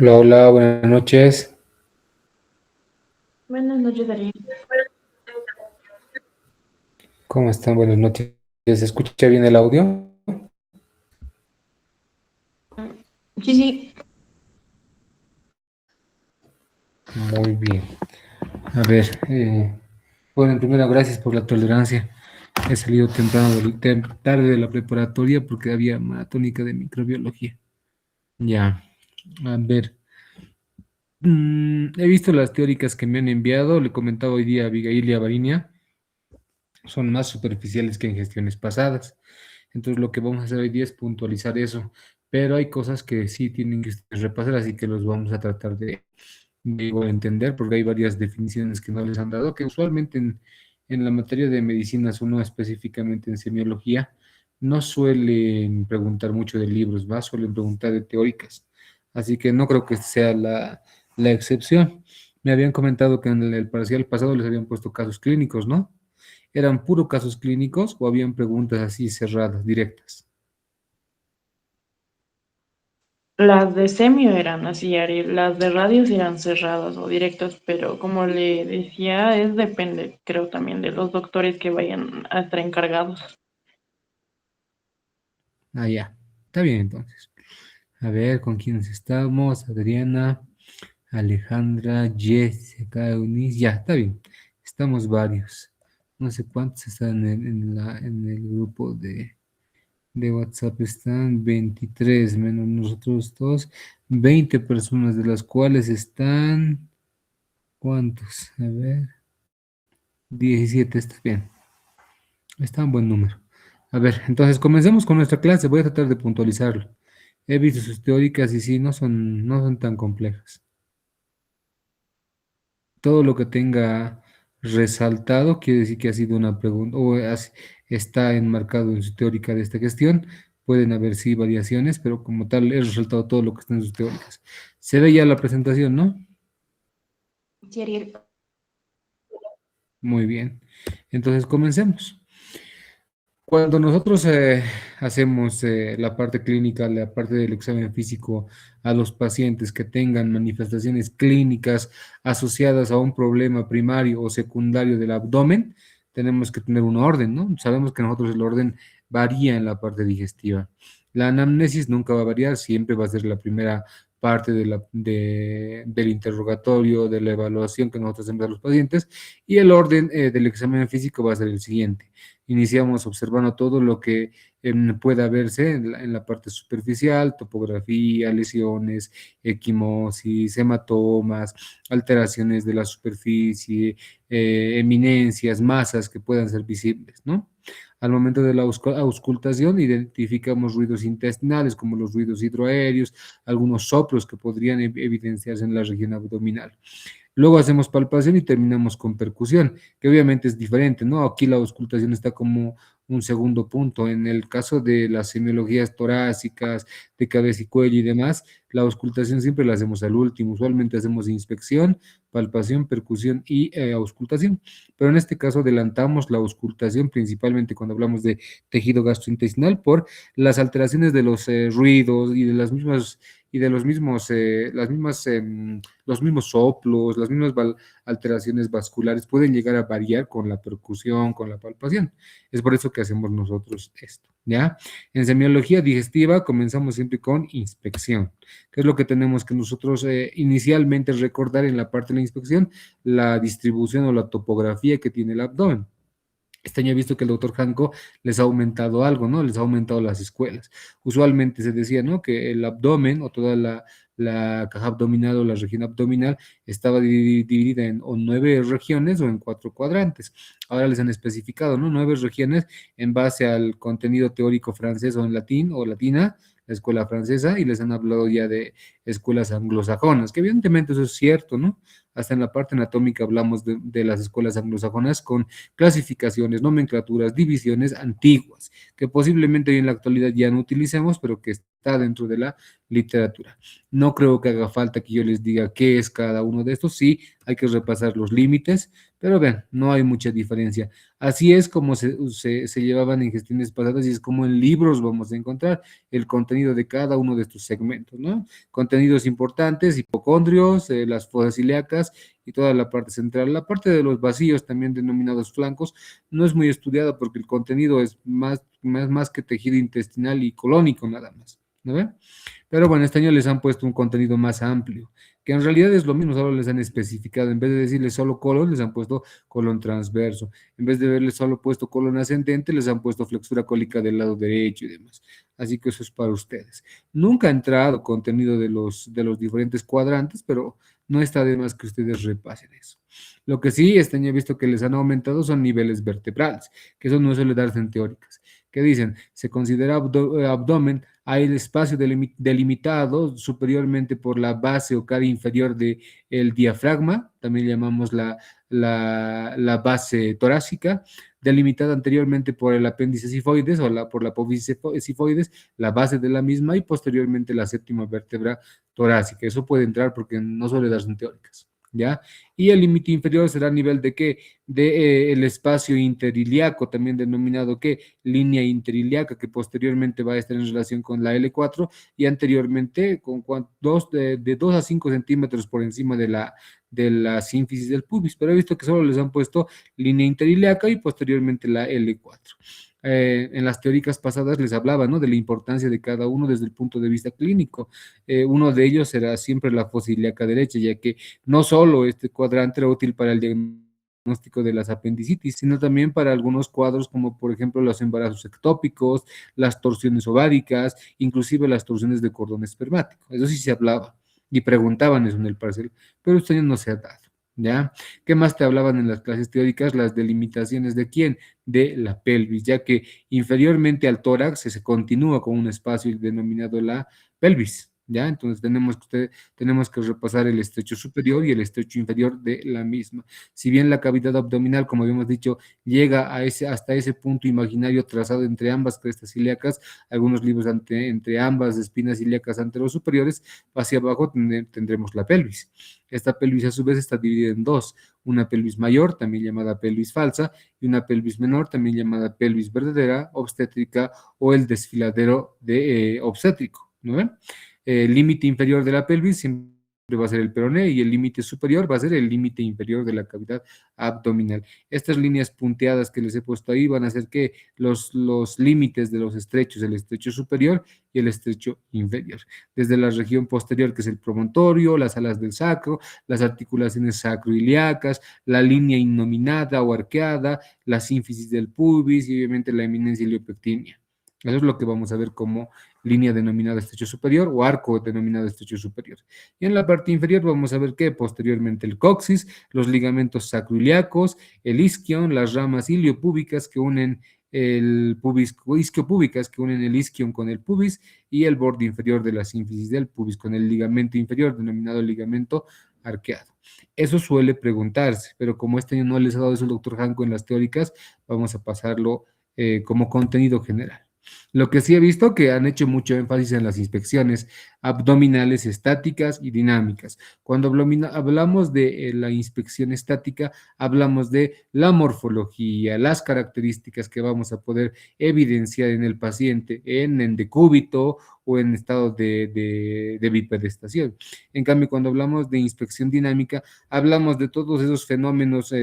Hola, hola, buenas noches. Buenas noches, Darío. ¿Cómo están? Buenas noches. ¿Se escucha bien el audio? Sí, sí, Muy bien. A ver, bueno, primero gracias por la tolerancia. He salido temprano, tarde de la preparatoria porque había maratónica de microbiología. Ya, a ver. He visto las teóricas que me han enviado, le comentaba hoy día a Abigail y a Varinia, son más superficiales que en gestiones pasadas. Entonces lo que vamos a hacer hoy día es puntualizar eso, pero hay cosas que sí tienen que repasar, así que los vamos a tratar de igual entender, porque hay varias definiciones que no les han dado, que usualmente en la materia de medicinas, uno específicamente en semiología, no suelen preguntar mucho de libros, ¿va? Suelen preguntar de teóricas. Así que no creo que sea la excepción. Me habían comentado que en el parcial pasado les habían puesto casos clínicos, ¿no? ¿Eran puro casos clínicos o habían preguntas así cerradas, directas? las de semio eran así, Ari, las de radios eran cerradas o directas, pero como le decía, depende, creo también de los doctores que vayan a estar encargados. Ah, ya. Está bien entonces. A ver, ¿con quiénes estamos? Adriana, Alejandra, Jessica, Eunice. Ya, está bien. Estamos varios. No sé cuántos están en el grupo de WhatsApp. Están 23 menos nosotros dos. 20 personas, de las cuales están... ¿Cuántos? A ver. 17, está bien. Está un buen número. A ver, entonces comencemos con nuestra clase. Voy a tratar de puntualizarlo. He visto sus teóricas y sí, no son tan complejas. Todo lo que tenga resaltado quiere decir que ha sido una pregunta está enmarcado en su teórica de esta cuestión. Pueden haber sí variaciones, pero como tal he resaltado todo lo que está en sus teóricas. Se ve ya la presentación, ¿no? Sí, Ariel. Muy bien. Entonces comencemos. Cuando nosotros hacemos la parte clínica, la parte del examen físico a los pacientes que tengan manifestaciones clínicas asociadas a un problema primario o secundario del abdomen, tenemos que tener un orden, ¿no? Sabemos que nosotros el orden varía en la parte digestiva. La anamnesis nunca va a variar, siempre va a ser la primera parte del interrogatorio, de la evaluación que nosotros hacemos a los pacientes, y el orden del examen físico va a ser el siguiente. Iniciamos observando todo lo que pueda verse en la parte superficial: topografía, lesiones, equimosis, hematomas, alteraciones de la superficie, eminencias, masas que puedan ser visibles, ¿no? Al momento de la auscultación, identificamos ruidos intestinales como los ruidos hidroaéreos, algunos soplos que podrían evidenciarse en la región abdominal. Luego hacemos palpación y terminamos con percusión, que obviamente es diferente, ¿no? Aquí la auscultación está como un segundo punto. En el caso de las semiologías torácicas, de cabeza y cuello y demás, la auscultación siempre la hacemos al último. Usualmente hacemos inspección, palpación, percusión y auscultación. Pero en este caso adelantamos la auscultación, principalmente cuando hablamos de tejido gastrointestinal, por las alteraciones de los ruidos y de las mismas y de los mismos soplos, las mismas alteraciones vasculares pueden llegar a variar con la percusión, con la palpación. Es por eso que hacemos nosotros esto, ¿ya? En semiología digestiva comenzamos siempre con inspección, que es lo que tenemos que nosotros inicialmente recordar en la parte de la inspección: la distribución o la topografía que tiene el abdomen. Este año he visto que el doctor Janko les ha aumentado algo, ¿no? Les ha aumentado las escuelas. Usualmente se decía, ¿no? Que el abdomen o toda la caja abdominal o la región abdominal estaba dividida en o 9 regiones o en 4 cuadrantes. Ahora les han especificado, ¿no? 9 regiones en base al contenido teórico francés o en latín o latina, la escuela francesa, y les han hablado ya de escuelas anglosajonas, que evidentemente eso es cierto, ¿no? hasta en la parte anatómica hablamos de las escuelas anglosajonas con clasificaciones, nomenclaturas, divisiones antiguas, que posiblemente hoy en la actualidad ya no utilicemos, pero que está dentro de la literatura. No creo que haga falta que yo les diga qué es cada uno de estos, sí, hay que repasar los límites, pero vean, no hay mucha diferencia. Así es como se llevaban en gestiones pasadas y es como en libros vamos a encontrar el contenido de cada uno de estos segmentos, ¿no? Contenidos importantes, hipocondrios, las fosas ilíacas y toda la parte central. La parte de los vacíos, también denominados flancos, no es muy estudiada porque el contenido es más que tejido intestinal y colónico nada más, ¿no ven? Pero bueno, este año les han puesto un contenido más amplio, que en realidad es lo mismo, solo les han especificado, en vez de decirles solo colon, les han puesto colon transverso, en vez de haberles solo puesto colon ascendente, les han puesto flexura cólica del lado derecho y demás. Así que eso es para ustedes. Nunca ha entrado contenido de los diferentes cuadrantes, pero no está de más que ustedes repasen eso. Lo que sí, este año he visto que les han aumentado son niveles vertebrales, que eso no suele darse en teóricas. ¿Qué dicen? Se considera abdomen, hay el espacio delimitado superiormente por la base o cara inferior del diafragma, también llamamos la base torácica, delimitada anteriormente por el apéndice sifoides o por la apófisis sifoides, la base de la misma y posteriormente la séptima vértebra torácica. Eso puede entrar porque no suele darse en teóricas. ¿Ya? Y el límite inferior será a nivel de qué? De el espacio interiliaco, también denominado ¿qué? Línea interiliaca, que posteriormente va a estar en relación con la L4 y anteriormente con de 2 a 5 centímetros por encima de la sínfisis del pubis, pero he visto que solo les han puesto línea interiliaca y posteriormente la L4. En las teóricas pasadas les hablaba, ¿no? De la importancia de cada uno desde el punto de vista clínico. Uno de ellos será siempre la fosa ilíaca derecha, ya que no solo este cuadrante era útil para el diagnóstico de las apendicitis, sino también para algunos cuadros como por ejemplo los embarazos ectópicos, las torsiones ováricas, inclusive las torsiones de cordón espermático. Eso sí se hablaba y preguntaban eso en el parcial, pero este año no se ha dado. ¿Ya? ¿Qué más te hablaban en las clases teóricas? Las delimitaciones de quién? De la pelvis, ya que inferiormente al tórax se continúa con un espacio denominado la pelvis, ¿ya? Entonces tenemos que repasar el estrecho superior y el estrecho inferior de la misma. Si bien la cavidad abdominal, como habíamos dicho, llega hasta ese punto imaginario trazado entre ambas crestas ilíacas, algunos libros entre ambas espinas ilíacas anterosuperiores, hacia abajo tendremos la pelvis. Esta pelvis a su vez está dividida en dos, una pelvis mayor, también llamada pelvis falsa, y una pelvis menor, también llamada pelvis verdadera, obstétrica o el desfiladero obstétrico, ¿no ven? El límite inferior de la pelvis siempre va a ser el peroné y el límite superior va a ser el límite inferior de la cavidad abdominal. Estas líneas punteadas que les he puesto ahí van a ser que los límites de los estrechos, el estrecho superior y el estrecho inferior. Desde la región posterior, que es el promontorio, las alas del sacro, las articulaciones sacroiliacas, la línea innominada o arqueada, la sínfisis del pubis y obviamente la eminencia iliopectínea. Eso es lo que vamos a ver como línea denominada estrecho superior o arco denominado estrecho superior. Y en la parte inferior vamos a ver que posteriormente el coxis, los ligamentos sacroiliacos, el isquion, las ramas iliopúbicas que unen el pubis, isquiopúbicas que unen el isquion con el pubis y el borde inferior de la sínfisis del pubis con el ligamento inferior denominado ligamento arqueado. Eso suele preguntarse, pero como este año no les ha dado eso el doctor Janko en las teóricas, vamos a pasarlo como contenido general. Lo que sí he visto que han hecho mucho énfasis en las inspecciones abdominales estáticas y dinámicas. Cuando hablamos de la inspección estática, hablamos de la morfología, las características que vamos a poder evidenciar en el paciente en decúbito o en estado de bipedestación. En cambio, cuando hablamos de inspección dinámica, hablamos de todos esos fenómenos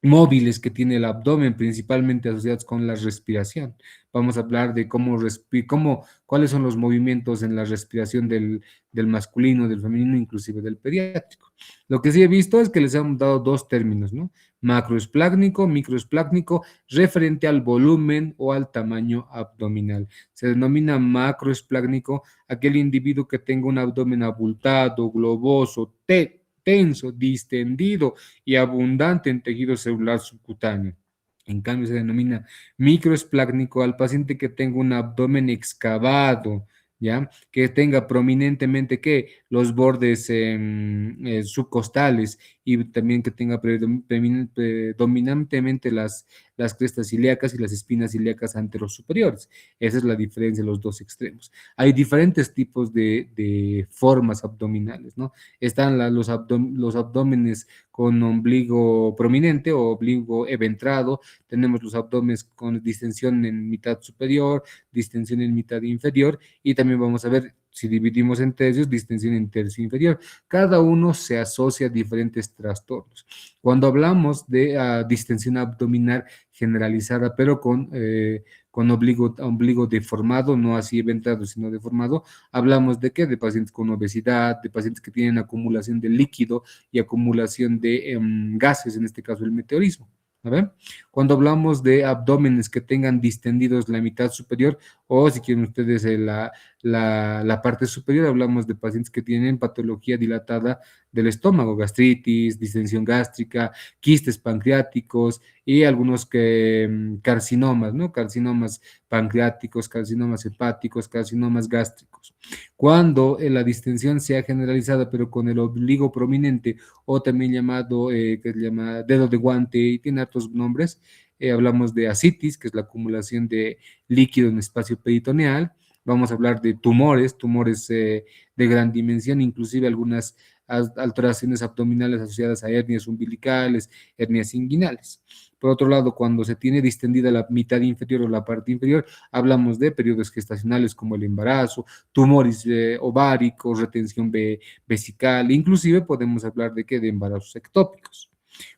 móviles que tiene el abdomen, principalmente asociados con la respiración. Vamos a hablar de cuáles son los movimientos en la respiración del masculino, del femenino, inclusive del pediátrico. Lo que sí he visto es que les han dado dos términos, ¿no? Macroesplácnico, microesplácnico, referente al volumen o al tamaño abdominal. Se denomina macroesplácnico aquel individuo que tenga un abdomen abultado, globoso, tenso, distendido y abundante en tejido celular subcutáneo. En cambio, se denomina microesplácnico al paciente que tenga un abdomen excavado, ¿ya? Que tenga prominentemente que los bordes subcostales y también que tenga predominantemente las crestas ilíacas y las espinas ilíacas anterosuperiores. Esa es la diferencia de los dos extremos. Hay diferentes tipos de formas abdominales, ¿no? Están los abdómenes con ombligo prominente o ombligo eventrado, tenemos los abdómenes con distensión en mitad superior, distensión en mitad inferior, y también vamos a ver, si dividimos en tercios, distensión en tercio inferior. Cada uno se asocia a diferentes trastornos. Cuando hablamos de distensión abdominal generalizada, pero con ombligo deformado, no así eventado, sino deformado, hablamos de qué? De pacientes con obesidad, de pacientes que tienen acumulación de líquido y acumulación de gases, en este caso el meteorismo. ¿A ver? Cuando hablamos de abdómenes que tengan distendidos la mitad superior, o si quieren ustedes la parte superior, hablamos de pacientes que tienen patología dilatada del estómago, gastritis, distensión gástrica, quistes pancreáticos y algunos carcinomas, ¿no? Carcinomas pancreáticos, carcinomas hepáticos, carcinomas gástricos. Cuando la distensión sea generalizada, pero con el obligo prominente, o también llamado, que se llama dedo de guante, y tiene otros nombres, hablamos de ascitis, que es la acumulación de líquido en espacio peritoneal. Vamos a hablar de tumores de gran dimensión, inclusive algunas alteraciones abdominales asociadas a hernias umbilicales, hernias inguinales. Por otro lado, cuando se tiene distendida la mitad inferior o la parte inferior, hablamos de periodos gestacionales como el embarazo, tumores ováricos, retención vesical, inclusive podemos hablar de qué, de embarazos ectópicos.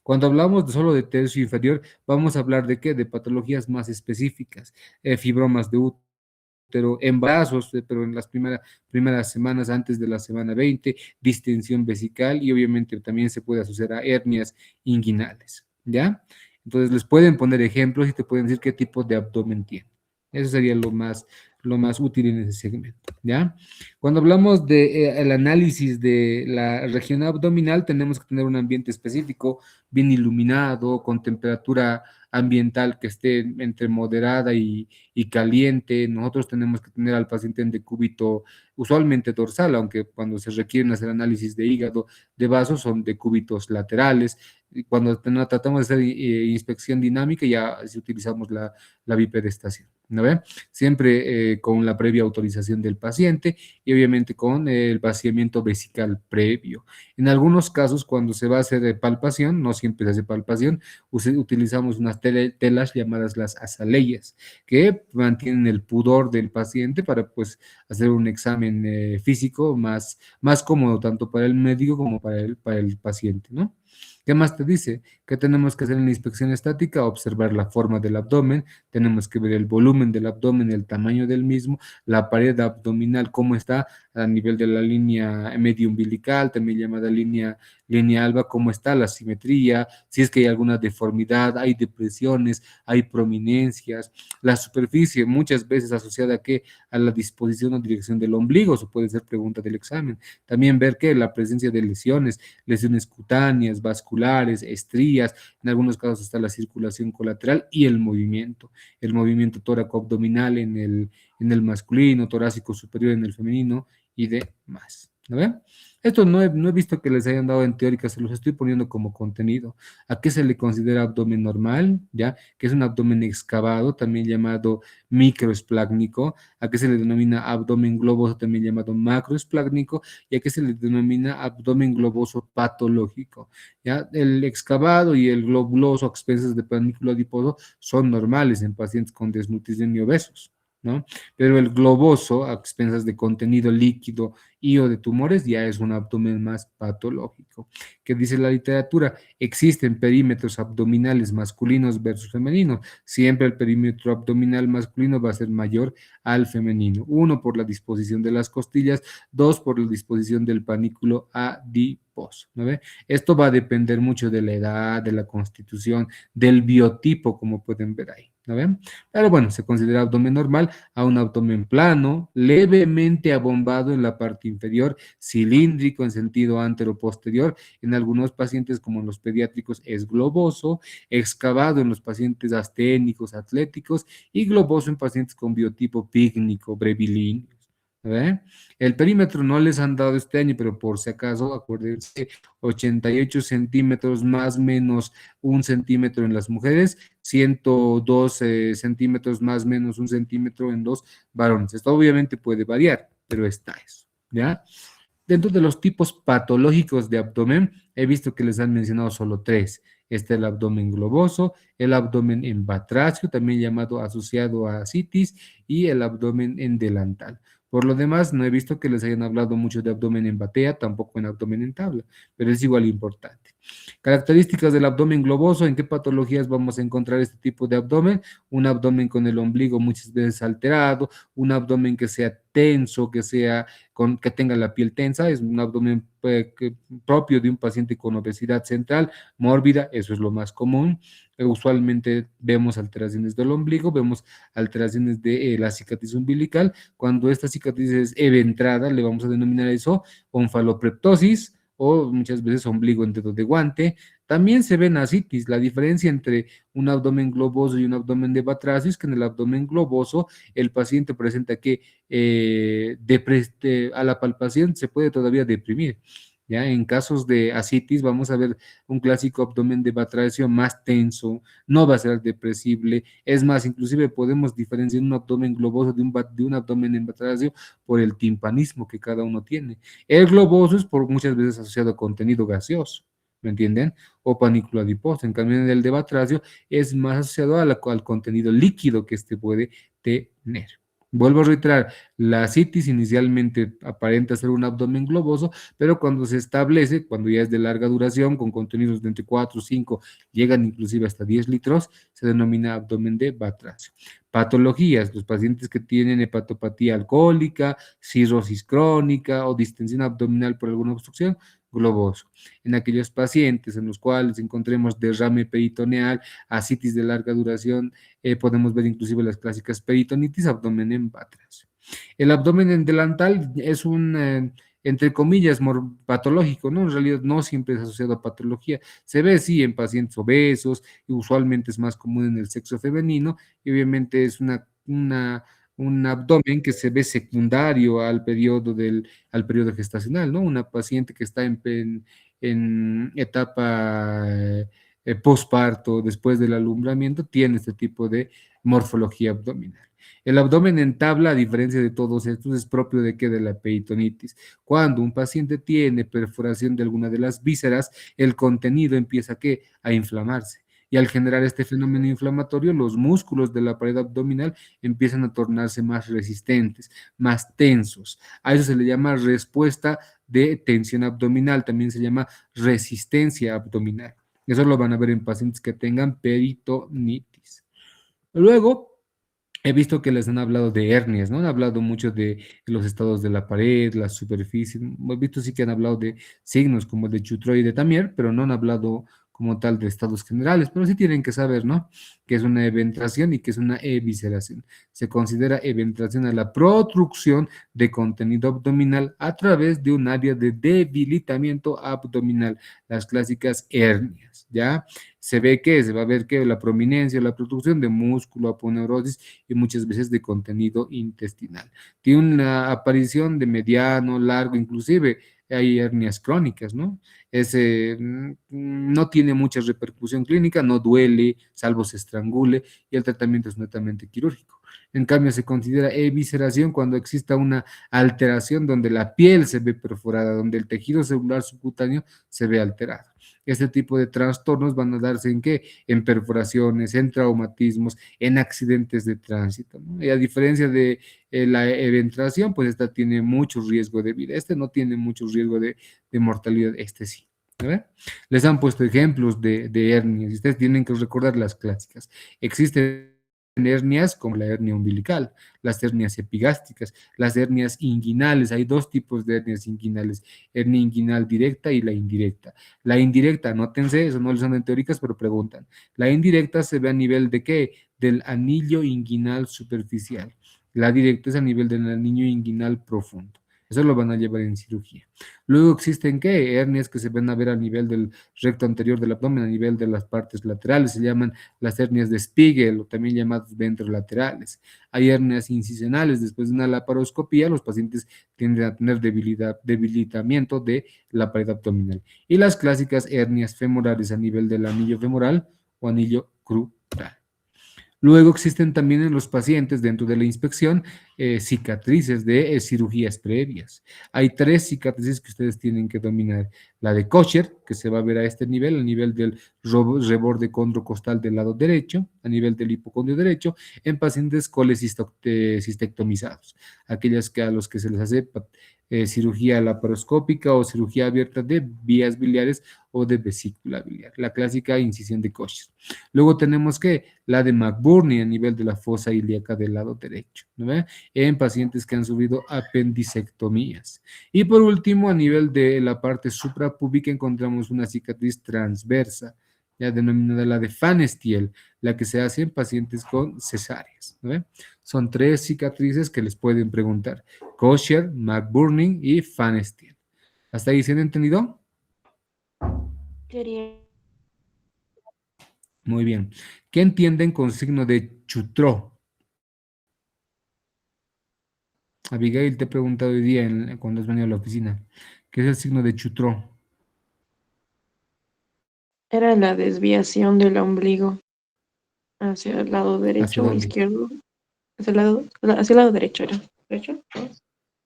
Cuando hablamos solo de tercio inferior, vamos a hablar de qué, de patologías más específicas, fibromas de útero, embarazos, pero en las primeras semanas antes de la semana 20, distensión vesical y obviamente también se puede asociar a hernias inguinales, ¿ya? Entonces les pueden poner ejemplos y te pueden decir qué tipo de abdomen tiene. Eso sería lo más útil en ese segmento, ¿ya? Cuando hablamos de el análisis de la región abdominal, tenemos que tener un ambiente específico, bien iluminado, con temperatura ambiental que esté entre moderada y caliente. Nosotros tenemos que tener al paciente en decúbito usualmente dorsal, aunque cuando se requieren hacer análisis de hígado, de vasos, son decúbitos laterales. Y cuando tratamos de hacer inspección dinámica, ya si utilizamos la biperestación, ¿no ve? Siempre con la previa autorización del paciente y obviamente con el vaciamiento vesical previo. En algunos casos, cuando se va a hacer palpación, no siempre se hace palpación, utilizamos unas telas llamadas las azaleyas, que mantienen el pudor del paciente para pues hacer un examen físico más cómodo tanto para el médico como para el paciente, ¿no? ¿Qué más te dice? ¿Qué tenemos que hacer en la inspección estática? Observar la forma del abdomen, tenemos que ver el volumen del abdomen, el tamaño del mismo, la pared abdominal, cómo está a nivel de la línea medio umbilical, también llamada línea alba, cómo está la simetría, si es que hay alguna deformidad, hay depresiones, hay prominencias, la superficie muchas veces asociada a qué, a la disposición o dirección del ombligo, eso puede ser pregunta del examen. También ver que la presencia de lesiones cutáneas, vasculares, estrías, en algunos casos está la circulación colateral y el movimiento tóraco-abdominal en el masculino, torácico superior en el femenino y demás. ¿No ven? Esto no he visto que les hayan dado en teórica, se los estoy poniendo como contenido. ¿A qué se le considera abdomen normal? ¿Ya? Que es un abdomen excavado, también llamado microesplácnico. ¿A qué se le denomina abdomen globoso, también llamado macroesplácnico? ¿Y a qué se le denomina abdomen globoso patológico? ¿Ya? El excavado y el globuloso a expensas de panículo adiposo son normales en pacientes con desnutrición y obesos, ¿no? Pero el globoso, a expensas de contenido líquido y o de tumores, ya es un abdomen más patológico. ¿Qué dice la literatura? Existen perímetros abdominales masculinos versus femeninos. Siempre el perímetro abdominal masculino va a ser mayor al femenino. Uno, por la disposición de las costillas. Dos, por la disposición del panículo adiposo. ¿No ve? Esto va a depender mucho de la edad, de la constitución, del biotipo, como pueden ver ahí. ¿No ven? Pero bueno, se considera abdomen normal a un abdomen plano, levemente abombado en la parte inferior, cilíndrico en sentido antero-posterior. En algunos pacientes, como en los pediátricos, es globoso, excavado en los pacientes asténicos, atléticos, y globoso en pacientes con biotipo pícnico, brevilíneo. ¿Ve? El perímetro no les han dado este año, pero por si acaso, acuérdense, 88 centímetros más menos 1 centímetro en las mujeres, 102 centímetros más menos 1 centímetro en los varones. Esto obviamente puede variar, pero está eso, ¿ya? Dentro de los tipos patológicos de abdomen, he visto que les han mencionado solo tres. Este el abdomen globoso, el abdomen en batracio, también llamado asociado a citis, y el abdomen en delantal. Por lo demás, no he visto que les hayan hablado mucho de abdomen en batea, tampoco en abdomen en tabla, pero es igual importante. Características del abdomen globoso, ¿en qué patologías vamos a encontrar este tipo de abdomen? Un abdomen con el ombligo muchas veces alterado, un abdomen que sea tenso, que tenga la piel tensa, es un abdomen propio de un paciente con obesidad central, mórbida, eso es lo más común. Usualmente vemos alteraciones del ombligo, vemos alteraciones de la cicatriz umbilical. Cuando esta cicatriz es eventrada, le vamos a denominar eso onfalopreptosis o muchas veces ombligo en dedo de guante. También se ven ascitis. La diferencia entre un abdomen globoso y un abdomen de batracio es que en el abdomen globoso el paciente presenta que a la palpación se puede todavía deprimir. ¿Ya? En casos de ascitis vamos a ver un clásico abdomen de batracio más tenso, no va a ser depresible, es más, inclusive podemos diferenciar un abdomen globoso de un abdomen en batracio por el timpanismo que cada uno tiene. El globoso es por muchas veces asociado a contenido gaseoso, ¿me entienden? O panícula adiposa. En cambio, en el de batracio es más asociado al contenido líquido que este puede tener. Vuelvo a reiterar, la citis inicialmente aparenta ser un abdomen globoso, pero cuando se establece, cuando ya es de larga duración, con contenidos de entre 4, 5, llegan inclusive hasta 10 litros, se denomina abdomen de batracio. Patologías, los pacientes que tienen hepatopatía alcohólica, cirrosis crónica o distensión abdominal por alguna obstrucción, globoso. En aquellos pacientes en los cuales encontremos derrame peritoneal, ascitis de larga duración, podemos ver inclusive las clásicas peritonitis, abdomen en batracio. El abdomen en delantal es entre comillas, patológico, ¿no? En realidad no siempre es asociado a patología. Se ve, sí, en pacientes obesos, y usualmente es más común en el sexo femenino, y obviamente es un abdomen que se ve secundario al periodo gestacional, ¿no? Una paciente que está en etapa posparto, después del alumbramiento, tiene este tipo de morfología abdominal. El abdomen en tabla, a diferencia de todos estos, es propio de qué? De la peritonitis. Cuando un paciente tiene perforación de alguna de las vísceras, el contenido empieza ¿qué? A inflamarse. Y al generar este fenómeno inflamatorio, los músculos de la pared abdominal empiezan a tornarse más resistentes, más tensos. A eso se le llama respuesta de tensión abdominal, también se llama resistencia abdominal. Eso lo van a ver en pacientes que tengan peritonitis. Luego, he visto que les han hablado de hernias, ¿no? Han hablado mucho de los estados de la pared, la superficie. He visto sí que han hablado de signos como de Chutroy y de Tamier, pero no han hablado como tal de estados generales. Pero sí tienen que saber, ¿no? Que es una eventración y que es una evisceración. Se considera eventración a la protrucción de contenido abdominal a través de un área de debilitamiento abdominal, las clásicas hernias, ¿ya? Se va a ver que la prominencia, la protrucción de músculo, aponeurosis y muchas veces de contenido intestinal. Tiene una aparición de mediano, largo, inclusive hay hernias crónicas, ¿no? No tiene mucha repercusión clínica, no duele, salvo se estrangule, y el tratamiento es netamente quirúrgico. En cambio, se considera evisceración cuando exista una alteración donde la piel se ve perforada, donde el tejido celular subcutáneo se ve alterado. Este tipo de trastornos van a darse en qué? En perforaciones, en traumatismos, en accidentes de tránsito, ¿no? Y a diferencia de la eventración, pues esta tiene mucho riesgo de vida. Este no tiene mucho riesgo de mortalidad, este sí. ¿Verdad? Les han puesto ejemplos de hernias y ustedes tienen que recordar las clásicas. Existen hernias como la hernia umbilical, las hernias epigástricas, las hernias inguinales. Hay dos tipos de hernias inguinales, hernia inguinal directa y la indirecta. La indirecta, nótense, eso no les son teóricas, pero preguntan. La indirecta se ve a nivel de qué? Del anillo inguinal superficial. La directa es a nivel del anillo inguinal profundo. Eso lo van a llevar en cirugía. Luego existen, ¿qué? Hernias que se van a ver a nivel del recto anterior del abdomen, a nivel de las partes laterales. Se llaman las hernias de Spiegel o también llamadas ventrolaterales. Hay hernias incisionales. Después de una laparoscopía, los pacientes tienden a tener debilitamiento de la pared abdominal. Y las clásicas hernias femorales a nivel del anillo femoral o anillo crural. Luego existen también en los pacientes, dentro de la inspección, cicatrices de cirugías previas. Hay tres cicatrices que ustedes tienen que dominar. La de Kocher, que se va a ver a este nivel, a nivel del reborde condrocostal del lado derecho, a nivel del hipocondrio derecho, en pacientes colecistectomizados, aquellas que a los que se les hace cirugía laparoscópica o cirugía abierta de vías biliares o de vesícula biliar, la clásica incisión de Kocher. Luego tenemos que la de McBurney a nivel de la fosa ilíaca del lado derecho, ¿no ve? En pacientes que han sufrido apendicectomías. Y por último, a nivel de la parte suprapúbica encontramos una cicatriz transversa, ya denominada la de Pfanstiel, la que se hace en pacientes con cesáreas, ¿no ve? Son tres cicatrices que les pueden preguntar: Kocher, McBurney y Pfanstiel. ¿Hasta ahí se han entendido? Sería, Muy bien. ¿Qué entienden con signo de Chutro? Abigail te he preguntado hoy día cuando has venido a la oficina, ¿qué es el signo de Chutro? era la desviación del ombligo hacia el lado ¿Hacia derecho o dónde? izquierdo. Hacia el lado derecho era. ¿Derecho? ¿No?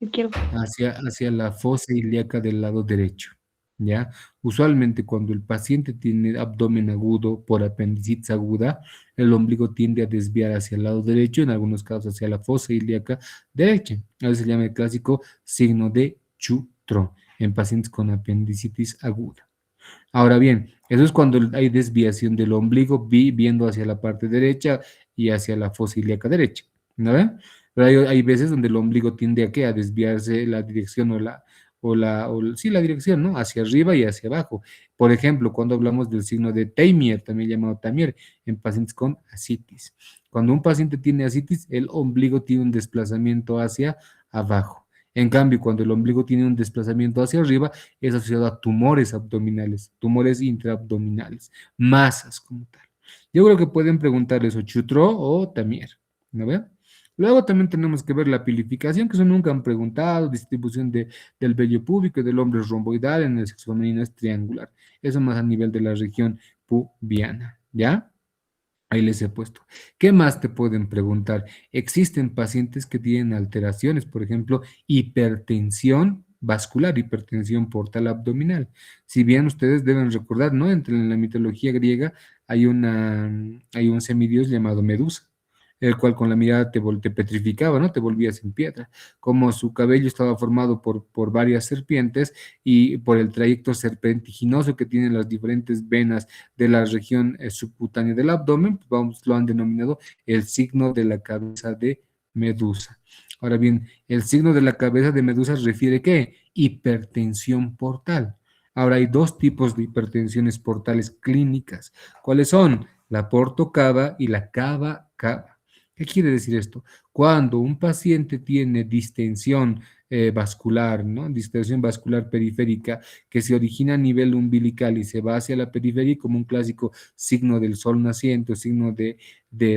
Izquierdo. Hacia la fosa ilíaca del lado derecho, ¿ya? Usualmente cuando el paciente tiene abdomen agudo por apendicitis aguda, el ombligo tiende a desviar hacia el lado derecho, en algunos casos hacia la fosa ilíaca derecha. A veces se llama el clásico signo de Chutro en pacientes con apendicitis aguda. Ahora bien, eso es cuando hay desviación del ombligo viendo hacia la parte derecha y hacia la fosa ilíaca derecha, ¿no ve? Pero hay veces donde el ombligo tiende a qué, a desviarse la dirección sí, la dirección, ¿no? Hacia arriba y hacia abajo. Por ejemplo, cuando hablamos del signo de Tamier, también llamado Tamier, en pacientes con ascitis. Cuando un paciente tiene ascitis, el ombligo tiene un desplazamiento hacia abajo. En cambio, cuando el ombligo tiene un desplazamiento hacia arriba, es asociado a tumores abdominales, tumores intraabdominales, masas como tal. Yo creo que pueden preguntar eso, Chutro o Tamier, ¿no ve? Luego también tenemos que ver la pilificación, que eso nunca han preguntado, distribución del vello púbico del hombre es romboidal, en el sexo femenino es triangular. Eso más a nivel de la región pubiana, ¿ya? Ahí les he puesto. ¿Qué más te pueden preguntar? Existen pacientes que tienen alteraciones, por ejemplo, hipertensión vascular, hipertensión portal abdominal. Si bien ustedes deben recordar, ¿no? En la mitología griega hay un semidios llamado Medusa, el cual con la mirada te petrificaba, ¿no? Te volvías en piedra. Como su cabello estaba formado por varias serpientes y por el trayecto serpentiginoso que tienen las diferentes venas de la región subcutánea del abdomen, pues vamos, lo han denominado el signo de la cabeza de Medusa. Ahora bien, el signo de la cabeza de Medusa refiere ¿qué? Hipertensión portal. Ahora hay dos tipos de hipertensiones portales clínicas. ¿Cuáles son? La portocava y la cava-cava. ¿Qué quiere decir esto? Cuando un paciente tiene distensión vascular, ¿no? Distensión vascular periférica que se origina a nivel umbilical y se va hacia la periferia como un clásico signo del sol naciente o signo de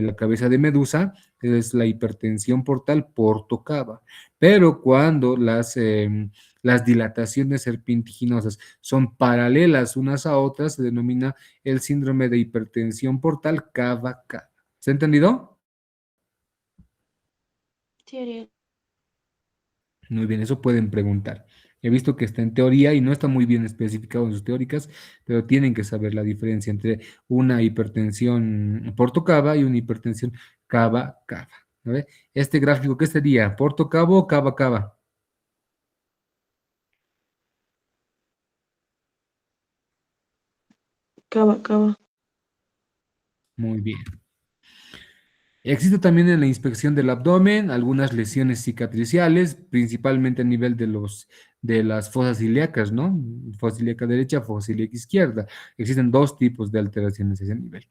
la cabeza de Medusa, es la hipertensión portal portocava. Pero cuando las dilataciones serpentiginosas son paralelas unas a otras, se denomina el síndrome de hipertensión portal cava-cava. ¿Se ha entendido? Sí, Ariel. Muy bien, eso pueden preguntar. He visto que está en teoría y no está muy bien especificado en sus teóricas, pero tienen que saber la diferencia entre una hipertensión portocava y una hipertensión cava-cava. ¿No ve? Este gráfico, ¿qué sería? ¿Portocavo o cava-cava? Cava, cava. Muy bien. Existe también en la inspección del abdomen algunas lesiones cicatriciales, principalmente a nivel de las fosas ilíacas, ¿no? Fosa ilíaca derecha, fosa ilíaca izquierda. Existen dos tipos de alteraciones a ese nivel.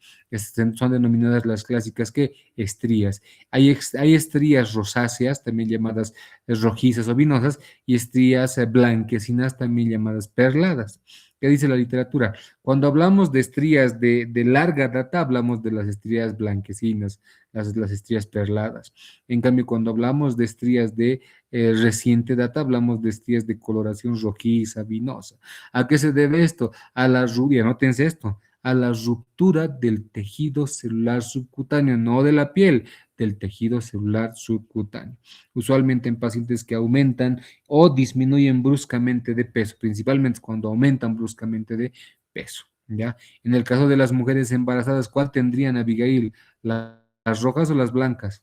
Son denominadas las clásicas que estrías. Hay estrías rosáceas, también llamadas rojizas o vinosas, y estrías blanquecinas, también llamadas perladas. ¿Qué dice la literatura? Cuando hablamos de estrías de larga data, hablamos de las estrías blanquecinas, las estrías perladas. En cambio, cuando hablamos de estrías de reciente data, hablamos de estrías de coloración rojiza, vinosa. ¿A qué se debe esto? A la rubia, nótense esto, a la ruptura del tejido celular subcutáneo, no de la piel, del tejido celular subcutáneo. Usualmente en pacientes que aumentan o disminuyen bruscamente de peso, principalmente cuando aumentan bruscamente de peso. ¿Ya? En el caso de las mujeres embarazadas, ¿cuál tendrían, Abigail? ¿Las rojas o las blancas?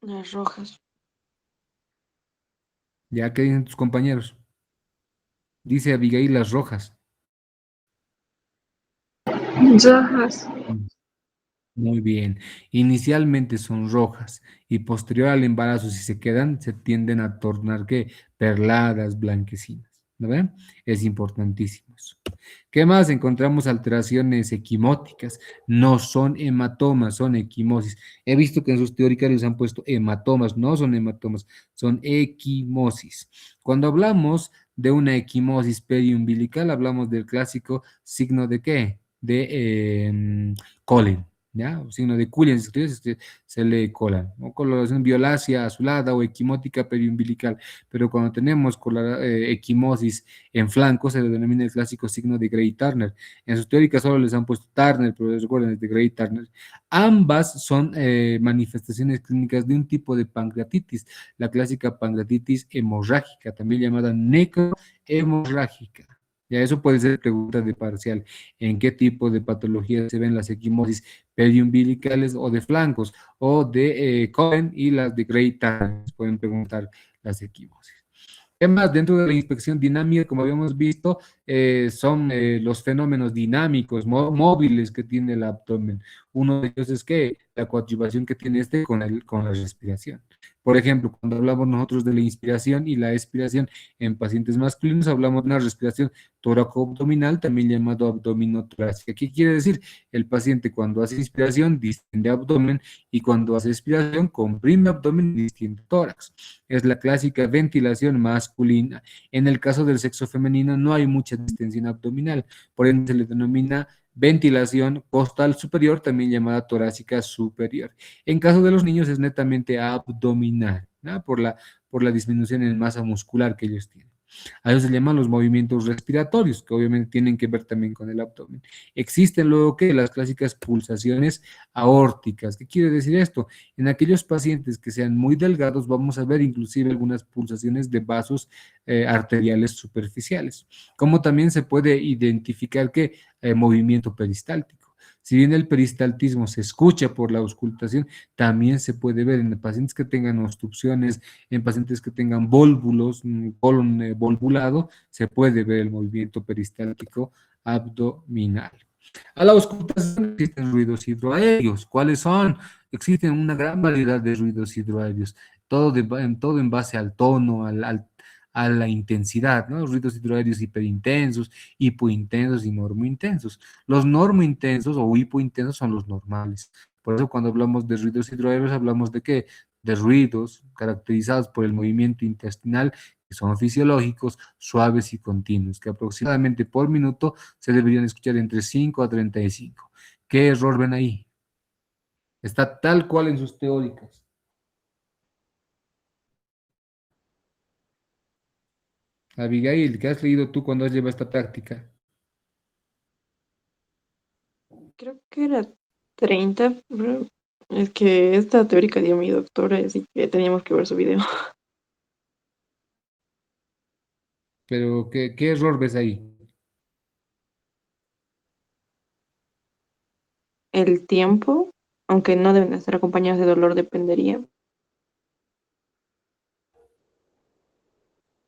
Las rojas. ¿Ya? ¿Qué dicen tus compañeros? Dice Abigail las rojas. Rojas. Mm, Muy bien. Inicialmente son rojas y posterior al embarazo, si se quedan, se tienden a tornar, ¿qué? Perladas, blanquecinas. ¿No ven? Es importantísimo eso. ¿Qué más? Encontramos alteraciones equimóticas. No son hematomas, son equimosis. He visto que en sus teóricas les han puesto hematomas. No son hematomas, son equimosis. Cuando hablamos de una equimosis periumbilical, hablamos del clásico signo de qué? De Colin. ¿Ya? O signo de Cullen, se lee cola, o coloración violácea, azulada o equimótica periumbilical. Pero cuando tenemos equimosis en flanco se le denomina el clásico signo de Gray-Turner. En sus teóricas solo les han puesto Turner, pero recuerden, es de Gray-Turner. Ambas son manifestaciones clínicas de un tipo de pancreatitis, la clásica pancreatitis hemorrágica, también llamada necrohemorrágica. Ya eso puede ser pregunta de parcial. ¿En qué tipo de patologías se ven las equimosis periumbilicales o de flancos? O de Cohen y las de Gray-Turner. Pueden preguntar las equimosis. Además, dentro de la inspección dinámica, como habíamos visto, son los fenómenos dinámicos, móviles que tiene el abdomen. Uno de ellos es que la coadyuvación que tiene este con la respiración. Por ejemplo, cuando hablamos nosotros de la inspiración y la expiración en pacientes masculinos, hablamos de una respiración tóraco-abdominal, también llamado abdominotorácica. ¿Qué quiere decir? El paciente cuando hace inspiración distiende abdomen y cuando hace expiración comprime abdomen y distiende tórax. Es la clásica ventilación masculina. En el caso del sexo femenino no hay mucha distensión abdominal, por ende se le denomina ventilación costal superior, también llamada torácica superior. En caso de los niños es netamente abdominal, ¿no? Por la disminución en masa muscular que ellos tienen. A eso se llaman los movimientos respiratorios, que obviamente tienen que ver también con el abdomen. Existen luego que las clásicas pulsaciones aórticas. ¿Qué quiere decir esto? En aquellos pacientes que sean muy delgados vamos a ver inclusive algunas pulsaciones de vasos arteriales superficiales, como también se puede identificar que movimiento peristáltico. Si bien el peristaltismo se escucha por la auscultación, también se puede ver en pacientes que tengan obstrucciones, en pacientes que tengan válvulos, colon volvulado, se puede ver el movimiento peristáltico abdominal. A la auscultación existen ruidos hidroaéreos. ¿Cuáles son? Existen una gran variedad de ruidos hidroaéreos, todo en base al tono, a la intensidad, ¿no? Ruidos hidroaéreos hiperintensos, hipointensos y normointensos. Los normointensos o hipointensos son los normales. Por eso cuando hablamos de ruidos hidroaéreos hablamos de qué? De ruidos caracterizados por el movimiento intestinal que son fisiológicos, suaves y continuos, que aproximadamente por minuto se deberían escuchar entre 5 a 35. ¿Qué error ven ahí? Está tal cual en sus teóricas. Abigail, ¿qué has leído tú cuando has llevado esta práctica? Creo que era 30, pero es que esta teórica dio mi doctora, así que teníamos que ver su video. Pero, ¿qué error ves ahí? El tiempo, aunque no deben estar acompañados de dolor, dependería.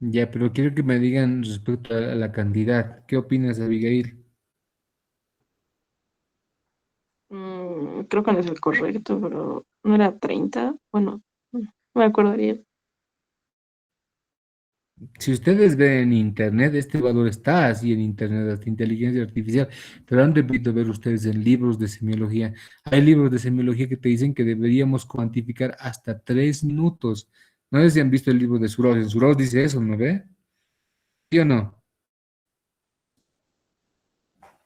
Ya, pero quiero que me digan respecto a la cantidad. ¿Qué opinas, Abigail? Creo que no es el correcto, pero no era 30. Bueno, me acordaría. Si ustedes ven en Internet, este valor está así en Internet, hasta inteligencia artificial, pero han debido ver ustedes en libros de semiología. Hay libros de semiología que te dicen que deberíamos cuantificar hasta 3 minutos. No sé si han visto el libro de Suros. En Suros dice eso, ¿no ve? ¿Sí o no?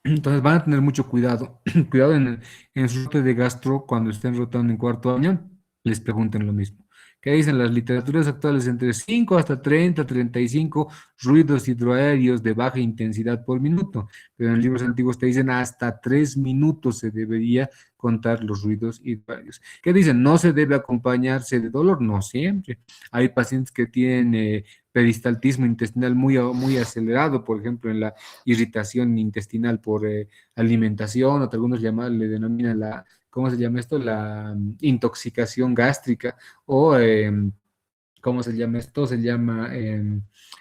Entonces van a tener mucho cuidado. Cuidado en su rute de gastro cuando estén rotando en cuarto año, les pregunten lo mismo. ¿Qué dicen las literaturas actuales? Entre 5 hasta 30, 35 ruidos hidroaéreos de baja intensidad por minuto. Pero en libros antiguos te dicen hasta 3 minutos se debería contar los ruidos hidroaéreos. ¿Qué dicen? No se debe acompañarse de dolor, no siempre. Hay pacientes que tienen peristaltismo intestinal muy acelerado, por ejemplo, en la irritación intestinal por alimentación, o algunos le denominan ¿cómo se llama esto? La intoxicación gástrica, o ¿cómo se llama esto? Se llama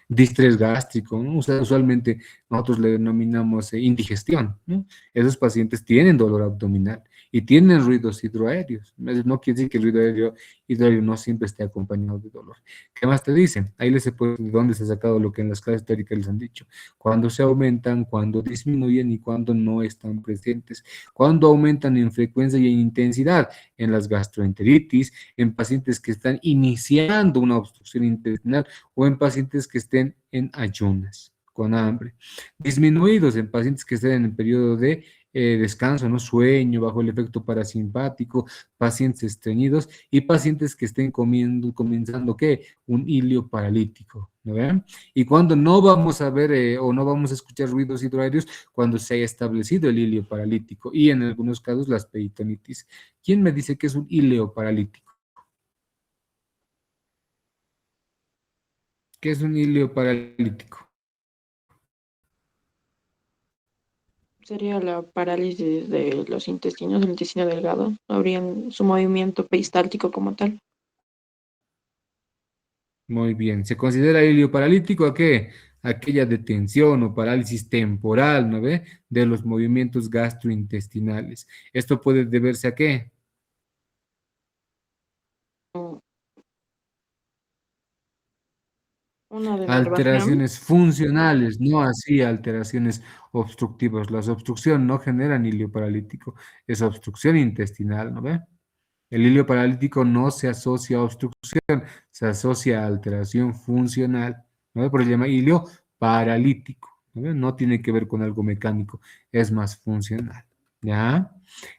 distrés gástrico, ¿no? Usualmente nosotros le denominamos indigestión, ¿no? Esos pacientes tienen dolor abdominal y tienen ruidos hidroaéreos. No quiere decir que el ruido hidroaéreo no siempre esté acompañado de dolor. ¿Qué más te dicen? Ahí les he puesto de dónde se ha sacado lo que en las clases teóricas les han dicho. Cuando se aumentan, cuando disminuyen y cuando no están presentes. Cuando aumentan en frecuencia y en intensidad en las gastroenteritis, en pacientes que están iniciando una obstrucción intestinal o en pacientes que estén en ayunas, con hambre. Disminuidos en pacientes que estén en el periodo de descanso, ¿no? Sueño, bajo el efecto parasimpático, pacientes estreñidos y pacientes que estén comenzando, ¿qué? Un hilio paralítico, ¿no ven? Y cuando no vamos a ver o no vamos a escuchar ruidos hidroaéreos, cuando se haya establecido el hilio paralítico y en algunos casos las peritonitis. ¿Quién me dice que es un hileo paralítico? ¿Qué es un hileo paralítico? Sería la parálisis de los intestinos, del intestino delgado. Habrían su movimiento peristáltico como tal. Muy bien. ¿Se considera hilio paralítico a qué? Aquella detención o parálisis temporal, ¿no ve? De los movimientos gastrointestinales. ¿Esto puede deberse a qué? Mm, Una denervación. Alteraciones funcionales, no así alteraciones obstructivas. La obstrucción no genera hilio paralítico, es obstrucción intestinal, ¿no ve? El hilio paralítico no se asocia a obstrucción, se asocia a alteración funcional, ¿no? Por eso se llama hilio paralítico, ¿no? No tiene que ver con algo mecánico, es más funcional, ¿ya?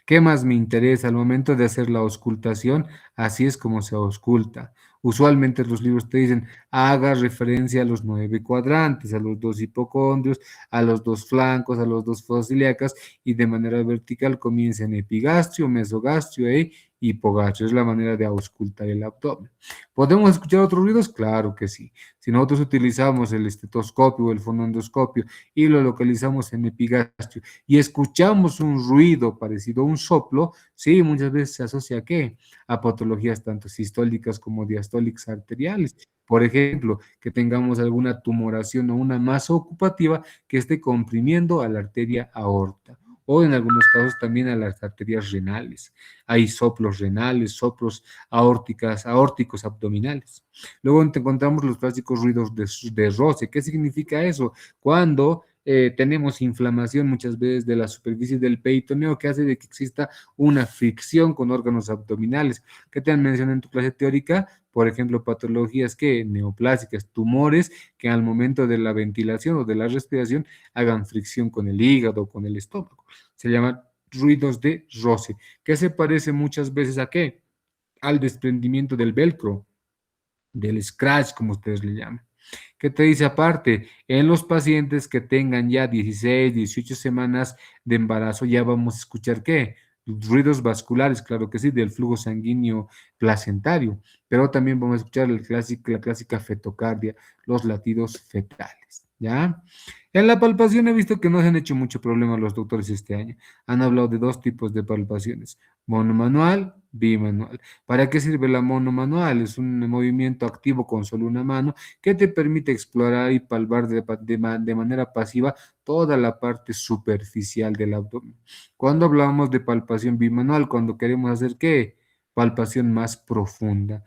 ¿Qué más me interesa? Al momento de hacer la auscultación, así es como se ausculta. Usualmente los libros te dicen, haga referencia a los 9 cuadrantes, a los 2 hipocondrios, a los 2 flancos, a los 2 fosas ilíacas, y de manera vertical comienza en epigastrio, mesogastrio e hipogastrio. Es la manera de auscultar el abdomen. ¿Podemos escuchar otros ruidos? Claro que sí. Si nosotros utilizamos el estetoscopio o el fonendoscopio y lo localizamos en epigastrio y escuchamos un ruido parecido a un soplo, sí, muchas veces se asocia a ¿qué? A patologías tanto sistólicas como diastólicas arteriales. Por ejemplo, que tengamos alguna tumoración o una masa ocupativa que esté comprimiendo a la arteria aorta o en algunos casos también a las arterias renales. Hay soplos renales, soplos aórticos abdominales. Luego encontramos los clásicos ruidos de roce. ¿Qué significa eso? Cuando tenemos inflamación muchas veces de la superficie del peritoneo que hace de que exista una fricción con órganos abdominales. ¿Qué te han mencionado en tu clase teórica? Por ejemplo, patologías que neoplásicas, tumores que al momento de la ventilación o de la respiración hagan fricción con el hígado, con el estómago. Se llaman ruidos de roce, que se parece muchas veces a qué? Al desprendimiento del velcro, del scratch, como ustedes le llaman. ¿Qué te dice aparte? En los pacientes que tengan ya 16, 18 semanas de embarazo, ya vamos a escuchar ¿qué? Ruidos vasculares, claro que sí, del flujo sanguíneo placentario, pero también vamos a escuchar la clásica fetocardia, los latidos fetales, ¿ya? En la palpación he visto que no se han hecho mucho problema los doctores este año. Han hablado de dos tipos de palpaciones, monomanual, bimanual. ¿Para qué sirve la monomanual? Es un movimiento activo con solo una mano que te permite explorar y palpar de manera pasiva toda la parte superficial del abdomen. Cuando hablamos de palpación bimanual, cuando queremos hacer ¿qué? Palpación más profunda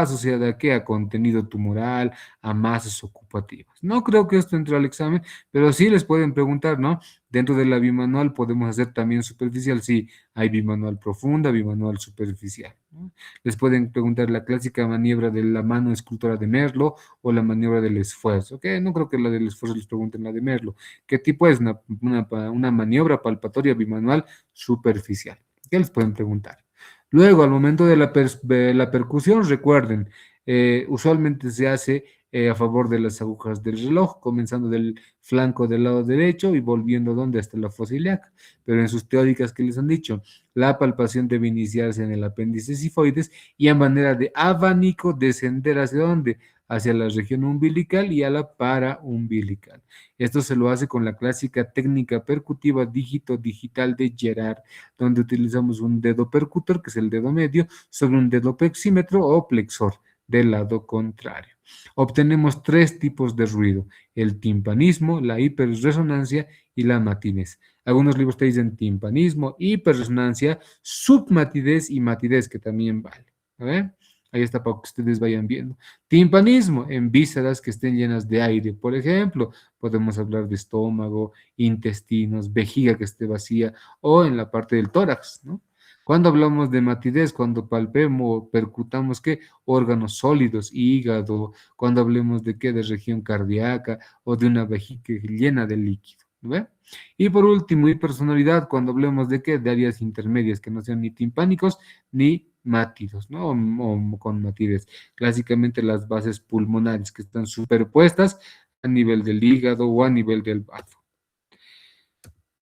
asociada a qué? A contenido tumoral, a masas ocupativas. No creo que esto entre al examen, pero sí les pueden preguntar, ¿no? Dentro de la bimanual podemos hacer también superficial, sí, hay bimanual profunda, bimanual superficial, ¿no? Les pueden preguntar la clásica maniobra de la mano escultora de Merlo o la maniobra del esfuerzo, ¿ok? No creo que la del esfuerzo les pregunten la de Merlo. ¿Qué tipo es? Una maniobra palpatoria bimanual superficial. ¿Qué les pueden preguntar? Luego, al momento de la percusión, recuerden, usualmente se hace a favor de las agujas del reloj, comenzando del flanco del lado derecho y volviendo donde hasta la fosa ilíaca. Pero en sus teóricas que les han dicho, la palpación debe iniciarse en el apéndice sifoides y a manera de abanico descender hacia dónde, hacia la región umbilical y a la paraumbilical. Esto se lo hace con la clásica técnica percutiva dígito digital de Gerard, donde utilizamos un dedo percutor, que es el dedo medio, sobre un dedo plexímetro o plexor del lado contrario. Obtenemos tres tipos de ruido: el timpanismo, la hiperresonancia y la matidez. Algunos libros te dicen timpanismo, hiperresonancia, submatidez y matidez, que también vale. ¿A ver? Ahí está para que ustedes vayan viendo. Timpanismo en vísceras que estén llenas de aire. Por ejemplo, podemos hablar de estómago, intestinos, vejiga que esté vacía o en la parte del tórax, ¿no? Cuando hablamos de matidez, cuando palpemos, percutamos qué órganos sólidos, hígado, cuando hablemos de qué, de región cardíaca o de una vejiga llena de líquido, ¿ve? Y por último, hipersonalidad, cuando hablemos de qué, de áreas intermedias que no sean ni timpánicos ni mátidos, ¿no? O con matidez. Clásicamente las bases pulmonares que están superpuestas a nivel del hígado o a nivel del bazo.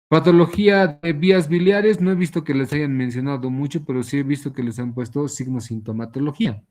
Patología de vías biliares, no he visto que les hayan mencionado mucho, pero sí he visto que les han puesto signo-sintomatología.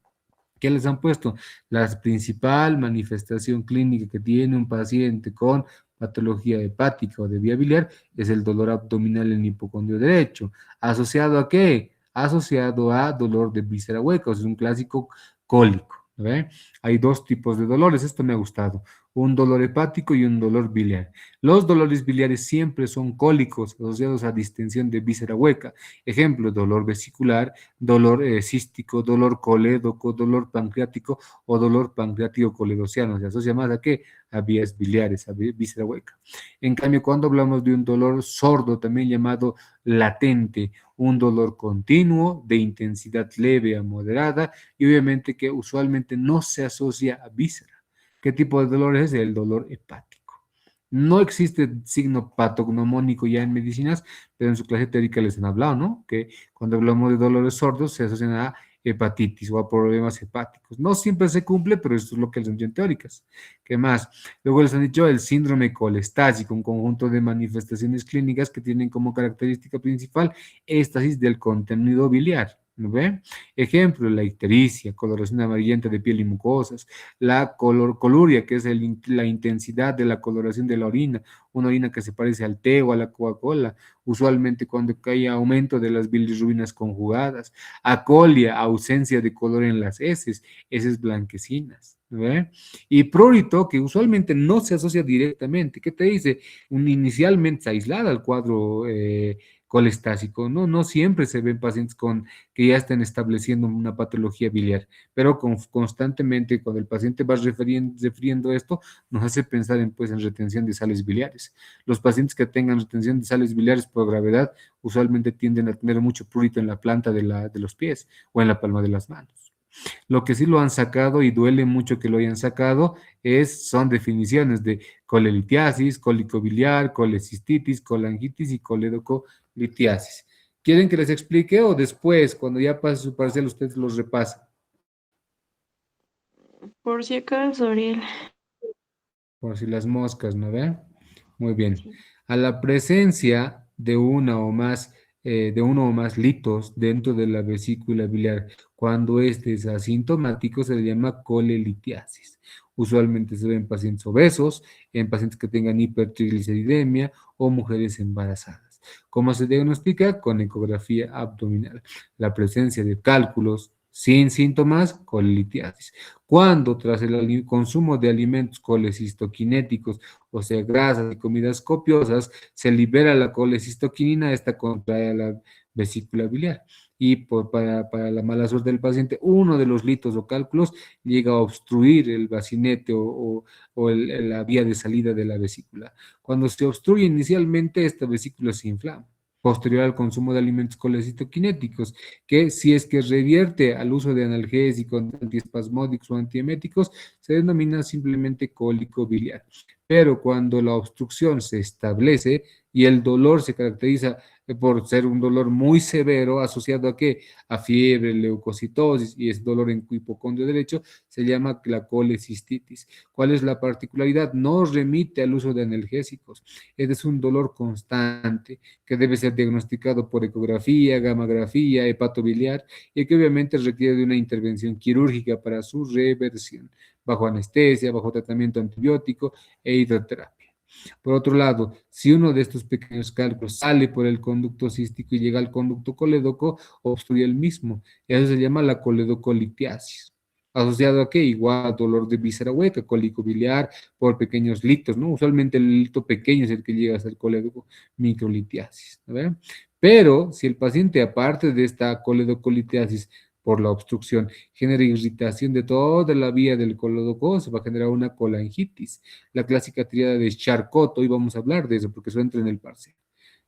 ¿Qué les han puesto? La principal manifestación clínica que tiene un paciente con patología hepática o de vía biliar es el dolor abdominal en hipocondrio derecho. ¿Asociado a qué? Asociado a dolor de víscera hueca, o sea, es un clásico cólico. ¿Ve? Hay dos tipos de dolores, esto me ha gustado, un dolor hepático y un dolor biliar. Los dolores biliares siempre son cólicos asociados a distensión de víscera hueca. Ejemplo, dolor vesicular, dolor cístico, dolor colédoco, dolor pancreático o dolor pancreático coledociano. Se asocia más a qué? A vías biliares, a víscera hueca. En cambio, cuando hablamos de un dolor sordo, también llamado latente, un dolor continuo de intensidad leve a moderada y obviamente que usualmente no se asocia a víscera. ¿Qué tipo de dolor es? El dolor hepático. No existe signo patognomónico ya en medicinas, pero en su clase teórica les han hablado, ¿no? Que cuando hablamos de dolores sordos se asocian a hepatitis o a problemas hepáticos. No siempre se cumple, pero esto es lo que les han dicho en teóricas. ¿Qué más? Luego les han dicho el síndrome colestásico, un conjunto de manifestaciones clínicas que tienen como característica principal éstasis del contenido biliar. ¿No ve? Ejemplo, la ictericia, coloración amarillenta de piel y mucosas, la coluria, que es la intensidad de la coloración de la orina, una orina que se parece al té o a la Coca-Cola, usualmente cuando hay aumento de las bilirrubinas conjugadas, acolia, ausencia de color en las heces blanquecinas, ¿ve? Y prurito, que usualmente no se asocia directamente, ¿qué te dice? Inicialmente aislada al cuadro colestásico, ¿no? No siempre se ven pacientes que ya están estableciendo una patología biliar, pero constantemente cuando el paciente va refiriendo esto, nos hace pensar pues, en retención de sales biliares. Los pacientes que tengan retención de sales biliares por gravedad usualmente tienden a tener mucho prurito en la planta de los pies o en la palma de las manos. Lo que sí lo han sacado y duele mucho que lo hayan sacado son definiciones de colelitiasis, cólico biliar, colecistitis, colangitis y coledocolitiasis. ¿Quieren que les explique o después, cuando ya pase su parcial, ustedes los repasan? Por si acaso, Ariel. Por si las moscas, ¿no ve? Muy bien. Sí. A la presencia de una o más de uno o más litos dentro de la vesícula biliar. Cuando este es asintomático, se le llama colelitiasis. Usualmente se ve en pacientes obesos, en pacientes que tengan hipertrigliceridemia o mujeres embarazadas. ¿Cómo se diagnostica? Con ecografía abdominal. La presencia de cálculos sin síntomas, colelitiasis. Cuando tras el consumo de alimentos colecistoquinéticos, o sea, grasas y comidas copiosas, se libera la colecistoquinina, esta contrae a la vesícula biliar. Y para la mala suerte del paciente, uno de los litos o cálculos llega a obstruir el bacinete o la vía de salida de la vesícula. Cuando se obstruye inicialmente, esta vesícula se inflama posterior al consumo de alimentos colecitoquinéticos, que si es que revierte al uso de analgésicos, antiespasmódicos o antieméticos, se denomina simplemente cólico biliar. Pero cuando la obstrucción se establece y el dolor se caracteriza por ser un dolor muy severo, asociado a qué? A fiebre, leucocitosis y es dolor en hipocondrio derecho, se llama la colecistitis. ¿Cuál es la particularidad? No remite al uso de analgésicos. Este es un dolor constante que debe ser diagnosticado por ecografía, gamografía, hepatobiliar y que obviamente requiere de una intervención quirúrgica para su reversión, bajo anestesia, bajo tratamiento antibiótico e hidroterapia. Por otro lado, si uno de estos pequeños cálculos sale por el conducto cístico y llega al conducto colédoco, obstruye el mismo. Eso se llama la coledocolitiasis. ¿Asociado a qué? Igual a dolor de víscera hueca, cólico biliar, por pequeños litos, ¿no? Usualmente el lito pequeño es el que llega a ser colédoco, microlitiasis, ¿no? Pero si el paciente, aparte de esta coledocolitiasis por la obstrucción, genera irritación de toda la vía del colédoco, se va a generar una colangitis. La clásica tríada de Charcot, hoy vamos a hablar de eso porque eso entra en el parcial,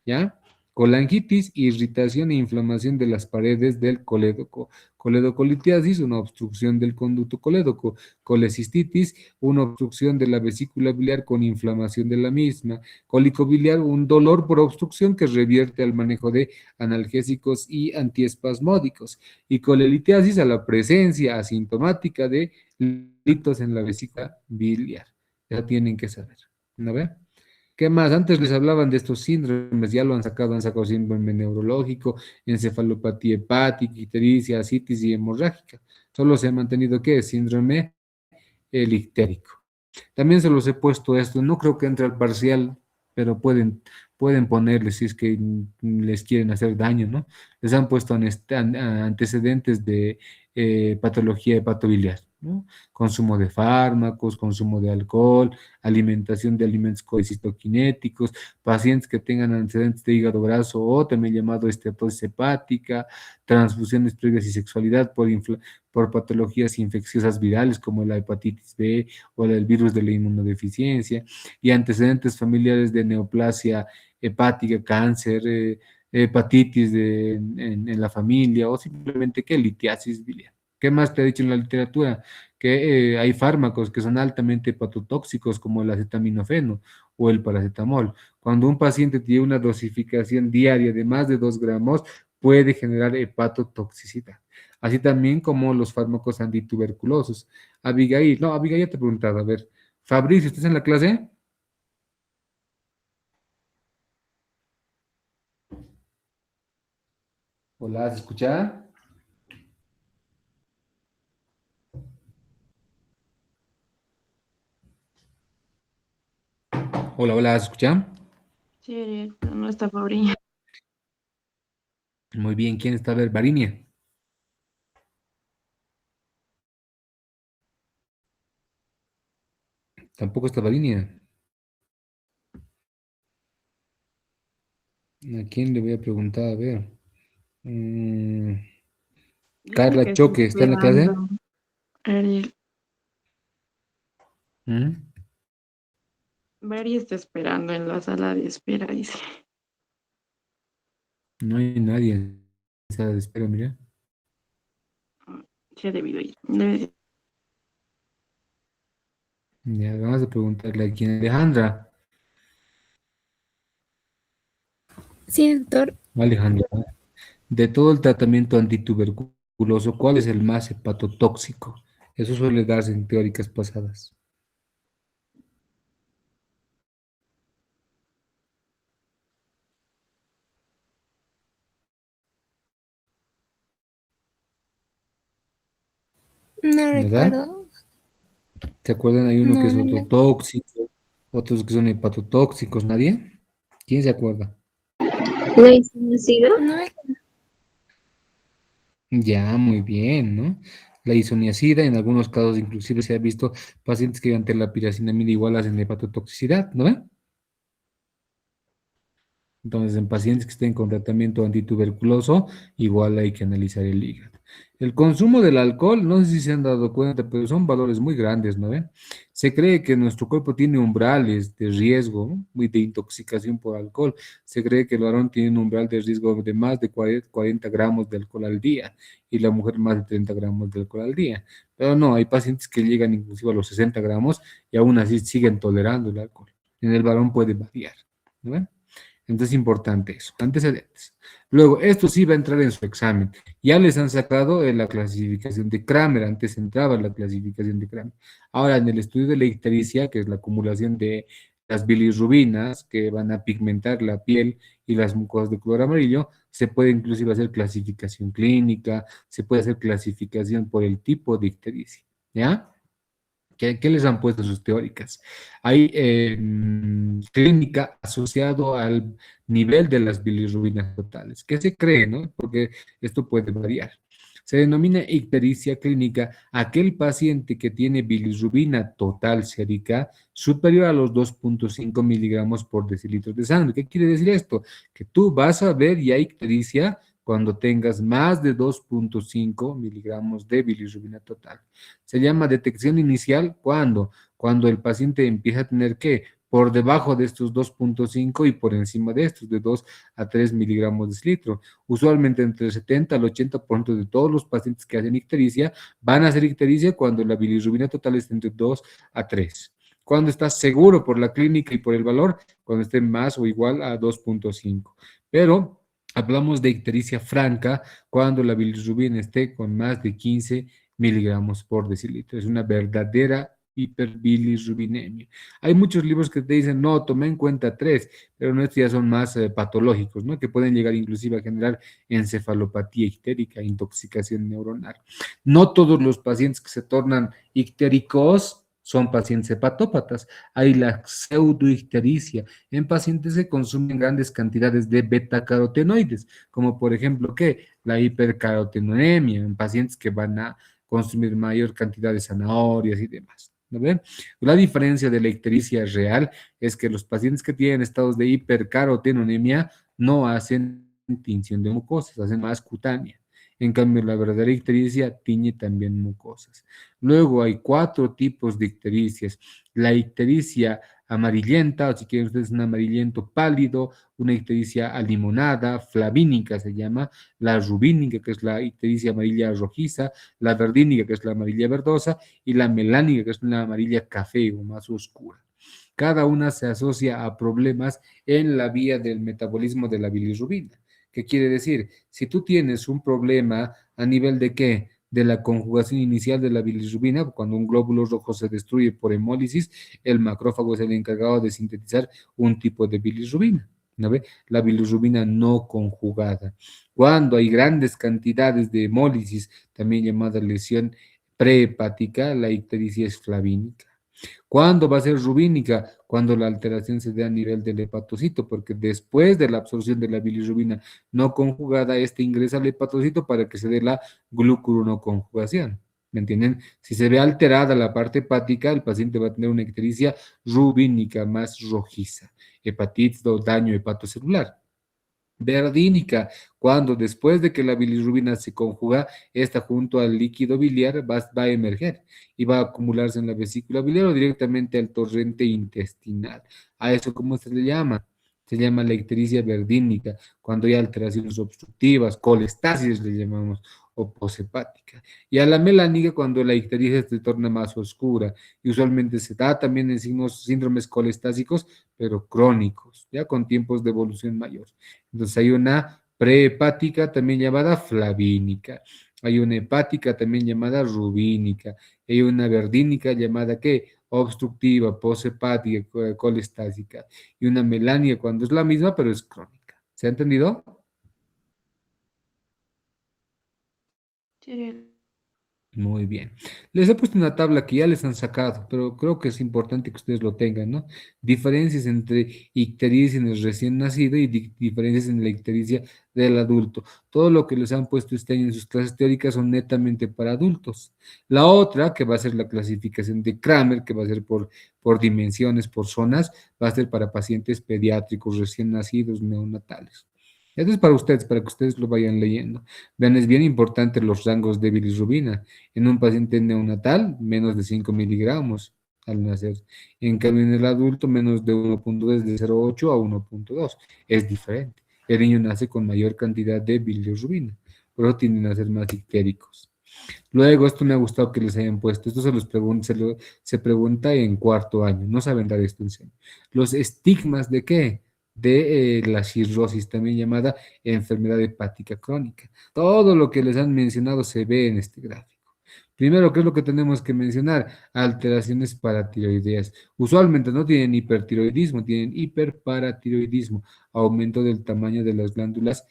¿ya? Colangitis, irritación e inflamación de las paredes del colédoco. Coledocolitiasis, una obstrucción del conducto colédoco. Colecistitis, una obstrucción de la vesícula biliar con inflamación de la misma. Cólico biliar, un dolor por obstrucción que revierte al manejo de analgésicos y antiespasmódicos. Y colelitiasis a la presencia asintomática de litos en la vesícula biliar. Ya tienen que saber. ¿No ve? ¿Qué más? Antes les hablaban de estos síndromes, ya lo han sacado síndrome neurológico, encefalopatía hepática, ictericia, asitis y hemorrágica. Solo se ha mantenido, ¿qué? Síndrome ictérico. También se los he puesto esto, no creo que entre al parcial, pero pueden ponerle si es que les quieren hacer daño, ¿no? Les han puesto antecedentes de patología hepatobiliar, ¿no? Consumo de fármacos, consumo de alcohol, alimentación de alimentos colecistoquinéticos, pacientes que tengan antecedentes de hígado graso o también llamado esteatosis hepática, transfusiones previas y sexualidad por patologías infecciosas virales como la hepatitis B o el virus de la inmunodeficiencia y antecedentes familiares de neoplasia hepática, cáncer, hepatitis en la familia o simplemente que litiasis biliar. ¿Qué más te ha dicho en la literatura? Que hay fármacos que son altamente hepatotóxicos como el acetaminofeno o el paracetamol. Cuando un paciente tiene una dosificación diaria de más de 2 gramos, puede generar hepatotoxicidad. Así también como los fármacos antituberculosos. Abigail, no, Abigail ya te he preguntado, a ver, Fabricio, ¿estás en la clase? Hola, ¿se escucha? Hola, hola, ¿se escucha? Sí, Ariel, pero no está Fabri. Muy bien, ¿quién está? A ver, Varinia. Tampoco está Varinia. ¿A quién le voy a preguntar? A ver. Mm, Dice que Carla está Choque, ¿está en la clase? esperando. Ariel, ¿Mm? Mary está esperando en la sala de espera, dice. No hay nadie en sala de espera, mira. Se ha debido ir. Debe Ya, vamos a preguntarle a quién. Alejandra. Sí, doctor. Alejandra. De todo el tratamiento antituberculoso, ¿cuál es el más hepatotóxico? Eso suele darse en teóricas pasadas. No ¿verdad? recuerdo. ¿Se acuerdan? Hay uno que No, es no lo. ototóxico, otros que son hepatotóxicos, ¿nadie? ¿Quién se acuerda? ¿La isoniazida? No, Ya, muy bien, ¿no? La isoniazida, en algunos casos inclusive se ha visto pacientes que ante la piracinamida igual hacen hepatotoxicidad, ¿no ve? Entonces, en pacientes que estén con tratamiento antituberculoso, igual hay que analizar el hígado. El consumo del alcohol, no sé si se han dado cuenta, pero son valores muy grandes, ¿no ven? Se cree que nuestro cuerpo tiene umbrales de riesgo, ¿no? Muy de intoxicación por alcohol. Se cree que el varón tiene un umbral de riesgo de más de 40 gramos de alcohol al día y la mujer más de 30 gramos de alcohol al día. Pero no, hay pacientes que llegan inclusive a los 60 gramos y aún así siguen tolerando el alcohol. En el varón puede variar, ¿no ven? Entonces es importante eso, antecedentes. Luego, esto sí va a entrar en su examen. Ya les han sacado la clasificación de Kramer, antes entraba la clasificación de Kramer. Ahora, en el estudio de la ictericia, que es la acumulación de las bilirrubinas que van a pigmentar la piel y las mucosas de color amarillo, se puede inclusive hacer clasificación clínica, se puede hacer clasificación por el tipo de ictericia, ¿ya? ¿Qué les han puesto sus teóricas? Hay clínica asociado al nivel de las bilirrubinas totales. ¿Qué se cree, no? Porque esto puede variar. Se denomina ictericia clínica aquel paciente que tiene bilirrubina total sérica superior a los 2,5 miligramos por decilitro de sangre. ¿Qué quiere decir esto? Que tú vas a ver ya ictericia cuando tengas más de 2,5 miligramos de bilirrubina total. Se llama detección inicial cuando el paciente empieza a tener que por debajo de estos 2,5 y por encima de estos de 2 a 3 miligramos de litro. Usualmente entre el 70 al 80% de todos los pacientes que hacen ictericia van a hacer ictericia cuando la bilirrubina total es entre 2 a 3. Cuando estás seguro por la clínica y por el valor, cuando esté más o igual a 2,5. Pero hablamos de ictericia franca cuando la bilirrubina esté con más de 15 miligramos por decilitro. Es una verdadera hiperbilirrubinemia. Hay muchos libros que te dicen, no, tome en cuenta 3, pero no, estos ya son más patológicos, ¿no? Que pueden llegar inclusive a generar encefalopatía ictérica, intoxicación neuronal. No todos los pacientes que se tornan ictéricos son pacientes hepatópatas. Hay la pseudoictericia en pacientes que consumen grandes cantidades de betacarotenoides, como por ejemplo, ¿qué? La hipercarotenonemia, en pacientes que van a consumir mayor cantidad de zanahorias y demás. ¿No ven? La diferencia de la ictericia real es que los pacientes que tienen estados de hipercarotenonemia no hacen tinción de mucosas, hacen más cutánea. En cambio, la verdadera ictericia tiñe también mucosas. Luego hay 4 tipos de ictericias. La ictericia amarillenta, o si quieren ustedes un amarillento pálido, una ictericia alimonada, flavínica se llama, la rubínica, que es la ictericia amarilla rojiza, la verdínica, que es la amarilla verdosa, y la melánica, que es una amarilla café o más oscura. Cada una se asocia a problemas en la vía del metabolismo de la bilirrubina. ¿Qué quiere decir? Si tú tienes un problema a nivel de qué? De la conjugación inicial de la bilirrubina, cuando un glóbulo rojo se destruye por hemólisis, el macrófago es el encargado de sintetizar un tipo de bilirrubina. ¿No ve? La bilirrubina no conjugada. Cuando hay grandes cantidades de hemólisis, también llamada lesión prehepática, la ictericia es flavínica. ¿Cuándo va a ser rubínica? Cuando la alteración se dé a nivel del hepatocito, porque después de la absorción de la bilirrubina no conjugada, este ingresa al hepatocito para que se dé la glucuronoconjugación. ¿Me entienden? Si se ve alterada la parte hepática, el paciente va a tener una ictericia rubínica más rojiza, hepatitis o daño hepatocelular. Verdínica, cuando después de que la bilirrubina se conjuga, esta junto al líquido biliar va a emerger y va a acumularse en la vesícula biliar o directamente al torrente intestinal. ¿A eso cómo se le llama? Se llama la ictericia verdínica, cuando hay alteraciones obstructivas, colestasis le llamamos, o poshepática. Y a la melánica cuando la ictericia se torna más oscura. Y usualmente se da también en síndromes colestásicos, pero crónicos, ya con tiempos de evolución mayor. Entonces hay una prehepática también llamada flavínica, hay una hepática también llamada rubínica, hay una verdínica llamada ¿qué? Obstructiva, poshepática, colestásica, y una melania cuando es la misma, pero es crónica. ¿Se ha entendido? Sí, Muy bien. Les he puesto una tabla que ya les han sacado, pero creo que es importante que ustedes lo tengan, ¿no? Diferencias entre ictericia en el recién nacido y diferencias en la ictericia del adulto. Todo lo que les han puesto este año en sus clases teóricas son netamente para adultos. La otra, que va a ser la clasificación de Kramer, que va a ser por dimensiones, por zonas, va a ser para pacientes pediátricos recién nacidos, neonatales. Esto es para ustedes, para que ustedes lo vayan leyendo. Vean, es bien importante los rangos de bilirrubina. En un paciente neonatal, menos de 5 miligramos al nacer. En cambio, en el adulto, menos de 1,2, de 0,8 a 1,2. Es diferente. El niño nace con mayor cantidad de bilirrubina. Por eso tienden a ser más ictéricos. Luego, esto me ha gustado que les hayan puesto. Esto se los pregunta, se pregunta en cuarto año. No saben dar esto en serio. ¿Los estigmas de qué? De la cirrosis, también llamada enfermedad hepática crónica. Todo lo que les han mencionado se ve en este gráfico. Primero, ¿qué es lo que tenemos que mencionar? Alteraciones paratiroideas. Usualmente no tienen hipertiroidismo, tienen hiperparatiroidismo, aumento del tamaño de las glándulas,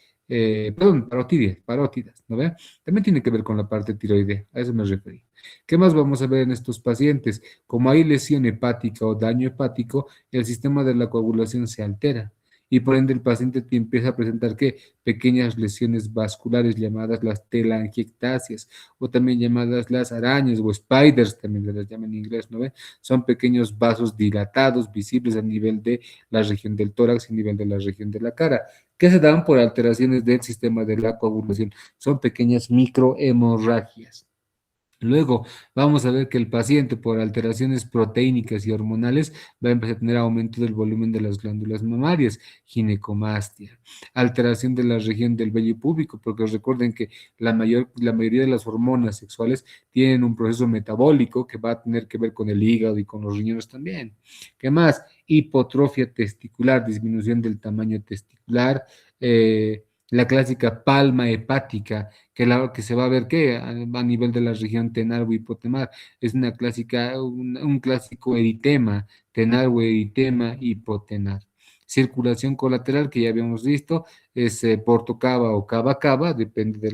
parótidas, ¿no ve? También tiene que ver con la parte tiroidea, a eso me referí. ¿Qué más vamos a ver en estos pacientes? Como hay lesión hepática o daño hepático, el sistema de la coagulación se altera y por ende el paciente empieza a presentar ¿qué? Pequeñas lesiones vasculares llamadas las telangiectasias o también llamadas las arañas o spiders, también se las llama en inglés, ¿no ve? Son pequeños vasos dilatados visibles a nivel de la región del tórax y a nivel de la región de la cara, que se dan por alteraciones del sistema de la coagulación. Son pequeñas microhemorragias. Luego vamos a ver que el paciente por alteraciones proteínicas y hormonales va a empezar a tener aumento del volumen de las glándulas mamarias, ginecomastia, alteración de la región del vello púbico, porque recuerden que la mayoría de las hormonas sexuales tienen un proceso metabólico que va a tener que ver con el hígado y con los riñones también. ¿Qué más? Hipotrofia testicular, disminución del tamaño testicular, la clásica palma hepática que se va a ver que a nivel de la región tenar o hipotemar es una clásica, un clásico eritema, tenar o eritema hipotenar. Circulación colateral que ya habíamos visto es portocava o cava-cava, depende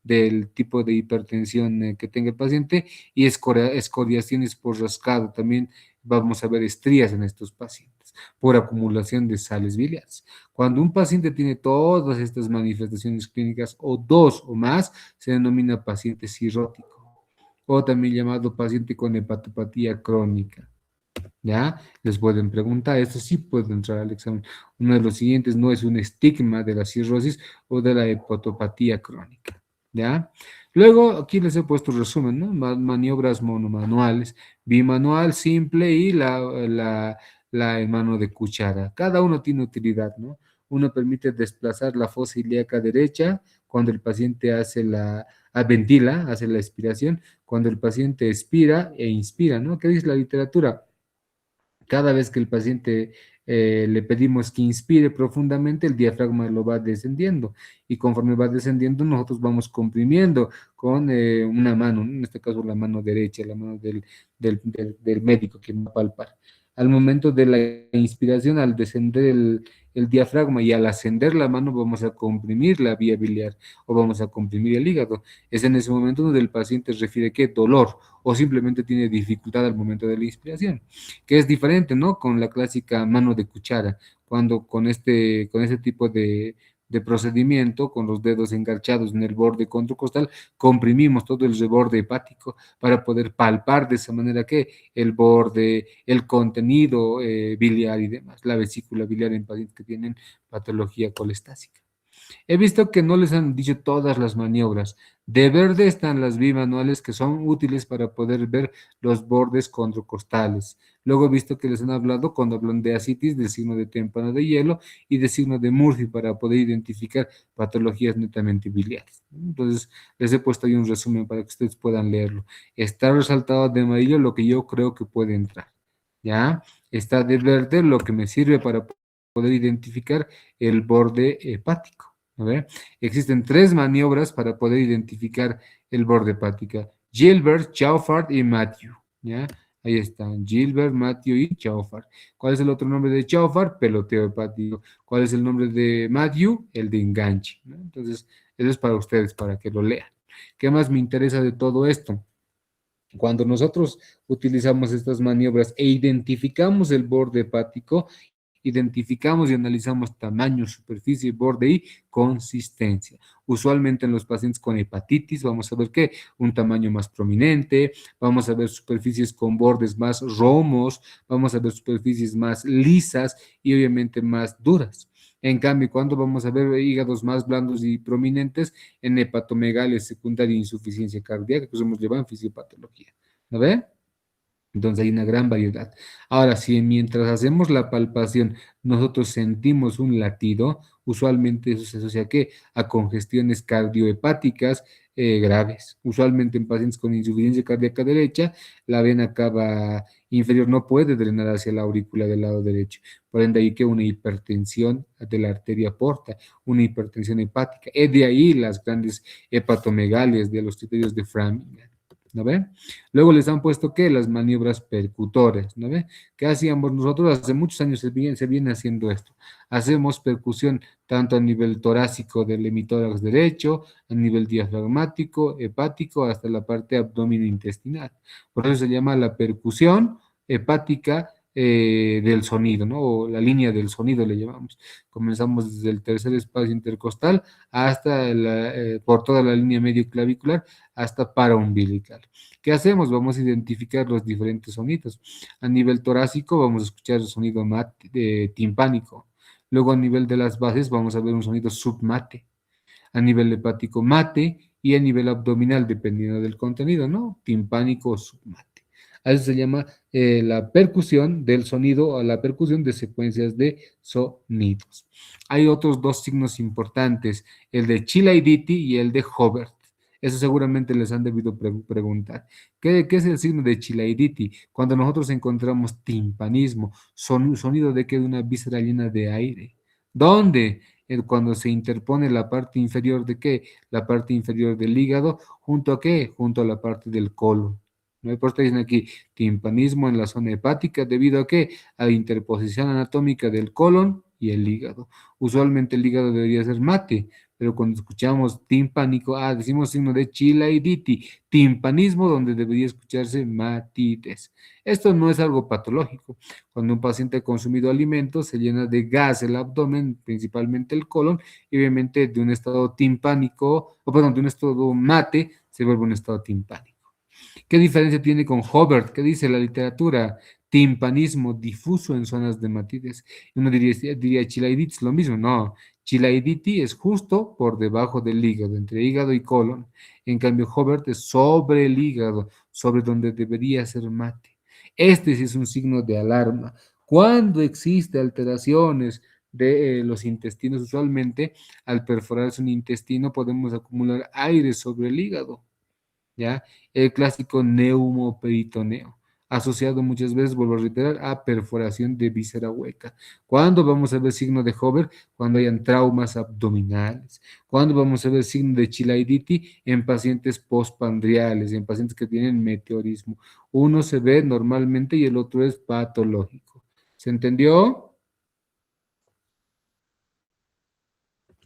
del tipo de hipertensión que tenga el paciente, y escoriaciones por rascado. También vamos a ver estrías en estos pacientes por acumulación de sales biliares. Cuando un paciente tiene todas estas manifestaciones clínicas o dos o más, se denomina paciente cirrótico o también llamado paciente con hepatopatía crónica. ¿Ya? Les pueden preguntar, esto sí puede entrar al examen. Uno de los siguientes no es un estigma de la cirrosis o de la hepatopatía crónica. ¿Ya? Luego, aquí les he puesto resumen, ¿no? Maniobras monomanuales, bimanual, simple y la en mano de cuchara. Cada uno tiene utilidad, ¿no? Uno permite desplazar la fosa ilíaca derecha cuando el paciente ventila, hace la expiración, cuando el paciente expira e inspira, ¿no? ¿Qué dice la literatura? Cada vez que el paciente le pedimos que inspire profundamente, el diafragma lo va descendiendo y conforme va descendiendo nosotros vamos comprimiendo con una mano, ¿no? En este caso la mano derecha, la mano del médico que va a palpar. Al momento de la inspiración, al descender el diafragma y al ascender la mano vamos a comprimir la vía biliar o vamos a comprimir el hígado. Es en ese momento donde el paciente refiere que dolor o simplemente tiene dificultad al momento de la inspiración, que es diferente, ¿no? Con la clásica mano de cuchara, cuando con este tipo de procedimiento, con los dedos enganchados en el borde contracostal, comprimimos todo el reborde hepático para poder palpar de esa manera que el borde, el contenido biliar y demás, la vesícula biliar en pacientes que tienen patología colestásica. He visto que no les han dicho todas las maniobras. De verde están las bimanuales que son útiles para poder ver los bordes contracostales. Luego he visto que les han hablado cuando hablan de ascitis, del signo de témpano de hielo y del signo de Murphy para poder identificar patologías netamente biliares. Entonces, les he puesto ahí un resumen para que ustedes puedan leerlo. Está resaltado de amarillo lo que yo creo que puede entrar. ¿Ya? Está de verde lo que me sirve para poder identificar el borde hepático. A ver, existen tres maniobras para poder identificar el borde hepático. Gilbert, Chaufard y Matthew. ¿Ya? Ahí están, Gilbert, Matthew y Chaufard. ¿Cuál es el otro nombre de Chaufard? Peloteo hepático. ¿Cuál es el nombre de Matthew? El de enganche, ¿no? Entonces, eso es para ustedes, para que lo lean. ¿Qué más me interesa de todo esto? Cuando nosotros utilizamos estas maniobras e identificamos el borde hepático, identificamos y analizamos tamaño, superficie, borde y consistencia. Usualmente en los pacientes con hepatitis vamos a ver que un tamaño más prominente, vamos a ver superficies con bordes más romos, vamos a ver superficies más lisas y obviamente más duras. En cambio, cuando vamos a ver hígados más blandos y prominentes en hepatomegalia secundaria e insuficiencia cardíaca, que hemos llevado en fisiopatología. ¿No ve? Entonces hay una gran variedad. Ahora, si mientras hacemos la palpación nosotros sentimos un latido, usualmente eso se asocia ¿a qué? A congestiones cardiohepáticas graves. Usualmente en pacientes con insuficiencia cardíaca derecha, la vena cava inferior no puede drenar hacia la aurícula del lado derecho. Por ende, hay que una hipertensión de la arteria porta, una hipertensión hepática. Es de ahí las grandes hepatomegalias de los criterios de Framingham. ¿No ve? Luego les han puesto, ¿qué? Las maniobras percutoras, ¿no ve? ¿Qué hacíamos nosotros? Hace muchos años se viene haciendo esto. Hacemos percusión tanto a nivel torácico del hemitórax derecho, a nivel diafragmático, hepático, hasta la parte abdominal-intestinal. Por eso se llama la percusión hepática del sonido, ¿no? O la línea del sonido le llamamos. Comenzamos desde el tercer espacio intercostal hasta por toda la línea medio clavicular hasta paraumbilical. ¿Qué hacemos? Vamos a identificar los diferentes sonidos. A nivel torácico vamos a escuchar el sonido timpánico. Luego a nivel de las bases vamos a ver un sonido submate. A nivel hepático mate y a nivel abdominal, dependiendo del contenido, ¿no? Timpánico o submate. A eso se llama la percusión del sonido o la percusión de secuencias de sonidos. Hay otros dos signos importantes, el de Chilaiditi y el de Hobart. Eso seguramente les han debido preguntar. ¿Qué es el signo de Chilaiditi? Cuando nosotros encontramos timpanismo, sonido de que de una víscera llena de aire. ¿Dónde? Cuando se interpone la parte inferior de qué? La parte inferior del hígado, ¿junto a qué? Junto a la parte del colon. ¿No? Por eso dicen aquí timpanismo en la zona hepática, ¿debido a qué? A la interposición anatómica del colon y el hígado. Usualmente el hígado debería ser mate, pero cuando escuchamos timpánico, decimos signo de Chilaiditi, timpanismo donde debería escucharse matites. Esto no es algo patológico. Cuando un paciente ha consumido alimentos, se llena de gas el abdomen, principalmente el colon, y obviamente de un estado timpánico, o perdón, de un estado mate, se vuelve un estado timpánico. ¿Qué diferencia tiene con Hobart? ¿Qué dice la literatura? Timpanismo difuso en zonas de matites. Uno diría Chilaiditi es lo mismo. No, Chilaiditi es justo por debajo del hígado, entre hígado y colon. En cambio, Hobart es sobre el hígado, sobre donde debería ser mate. Este sí es un signo de alarma. Cuando existe alteraciones de los intestinos, usualmente al perforarse un intestino podemos acumular aire sobre el hígado. ¿Ya? El clásico neumoperitoneo, asociado muchas veces, vuelvo a reiterar, a perforación de víscera hueca. ¿Cuándo vamos a ver signo de Hover? Cuando hayan traumas abdominales. ¿Cuándo vamos a ver signo de Chilaiditi? En pacientes postpandriales, en pacientes que tienen meteorismo. Uno se ve normalmente y el otro es patológico. ¿Se entendió?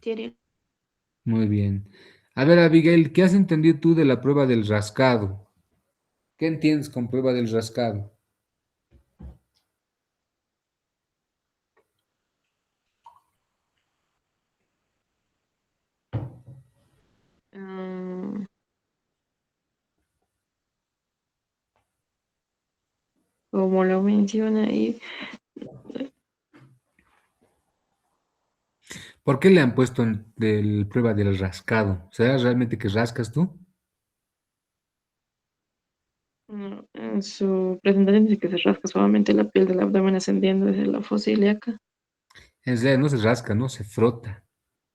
Tiene Muy bien. A ver, Abigail, ¿qué has entendido tú de la prueba del rascado? ¿Qué entiendes con prueba del rascado? Mm, como lo menciona ahí, ¿Por qué le han puesto prueba del rascado? ¿Será realmente que rascas tú? en su presentación dice que se rasca suavemente la piel del abdomen ascendiendo desde la fosa ilíaca. En realidad no se rasca, no, se frota,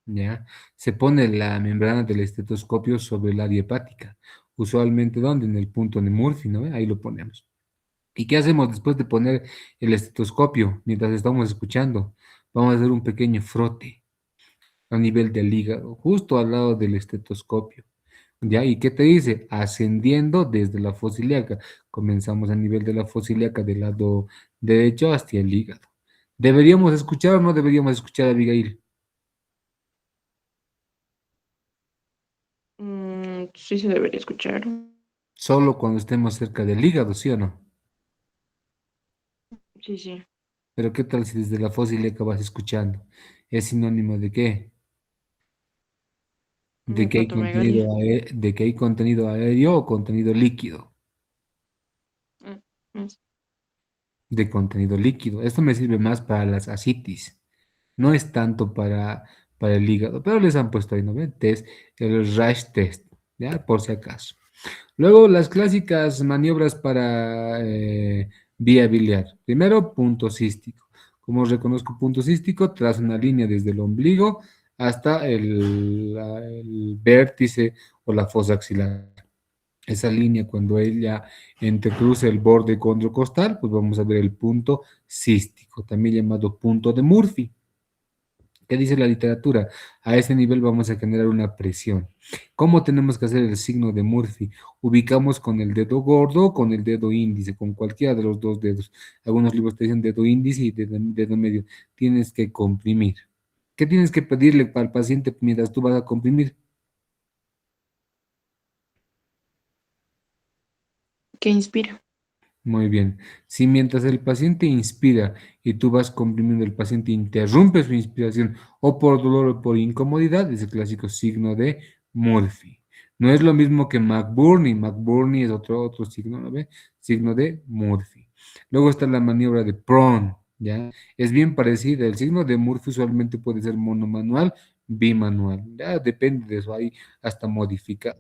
¿ya? Se pone la membrana del estetoscopio sobre el área hepática. Usualmente, ¿dónde? En el punto de Murphy, ¿no? Ahí lo ponemos. ¿Y qué hacemos después de poner el estetoscopio mientras estamos escuchando? Vamos a hacer un pequeño frote a nivel del hígado, justo al lado del estetoscopio. ¿Ya? ¿Y qué te dice? Ascendiendo desde la fosa ilíaca. Comenzamos a nivel de la fosa ilíaca del lado derecho hacia el hígado. ¿Deberíamos escuchar o no deberíamos escuchar a Abigail? sí se debería escuchar. Solo cuando estemos cerca del hígado, ¿sí o no? Sí, sí. Pero ¿qué tal si desde la fosa ilíaca vas escuchando? ¿Es sinónimo de qué? De que hay Hepatomegalia. de que hay contenido aéreo o contenido líquido. Mm, es- De contenido líquido. Esto me sirve más para las ascitis. No es tanto para el hígado, pero les han puesto ahí, ¿no ven? Test, el rash test, ¿ya? Por si acaso. Luego, las clásicas maniobras para vía biliar. Primero, punto cístico. Como reconozco punto cístico, trazo una línea desde el ombligo hasta el vértice o la fosa axilar. Esa línea, cuando ella entrecruce el borde condrocostal, pues vamos a ver el punto cístico, también llamado punto de Murphy. ¿Qué dice la literatura? A ese nivel vamos a generar una presión. ¿Cómo tenemos que hacer el signo de Murphy? Ubicamos con el dedo gordo o con el dedo índice, con cualquiera de los dos dedos. Algunos libros te dicen dedo índice y dedo medio. Tienes que comprimir. ¿Qué tienes que pedirle al paciente mientras tú vas a comprimir? ¿Qué inspira? Muy bien. Si mientras el paciente inspira y tú vas comprimiendo, el paciente interrumpe su inspiración o por dolor o por incomodidad, es el clásico signo de Murphy. No es lo mismo que McBurney. McBurney es otro signo, ¿no ve? Signo de Murphy. Luego está la maniobra de Prone, ¿ya? Es bien parecida. El signo de Murphy usualmente puede ser monomanual, bimanual. Ya depende de eso, ahí hasta modificar.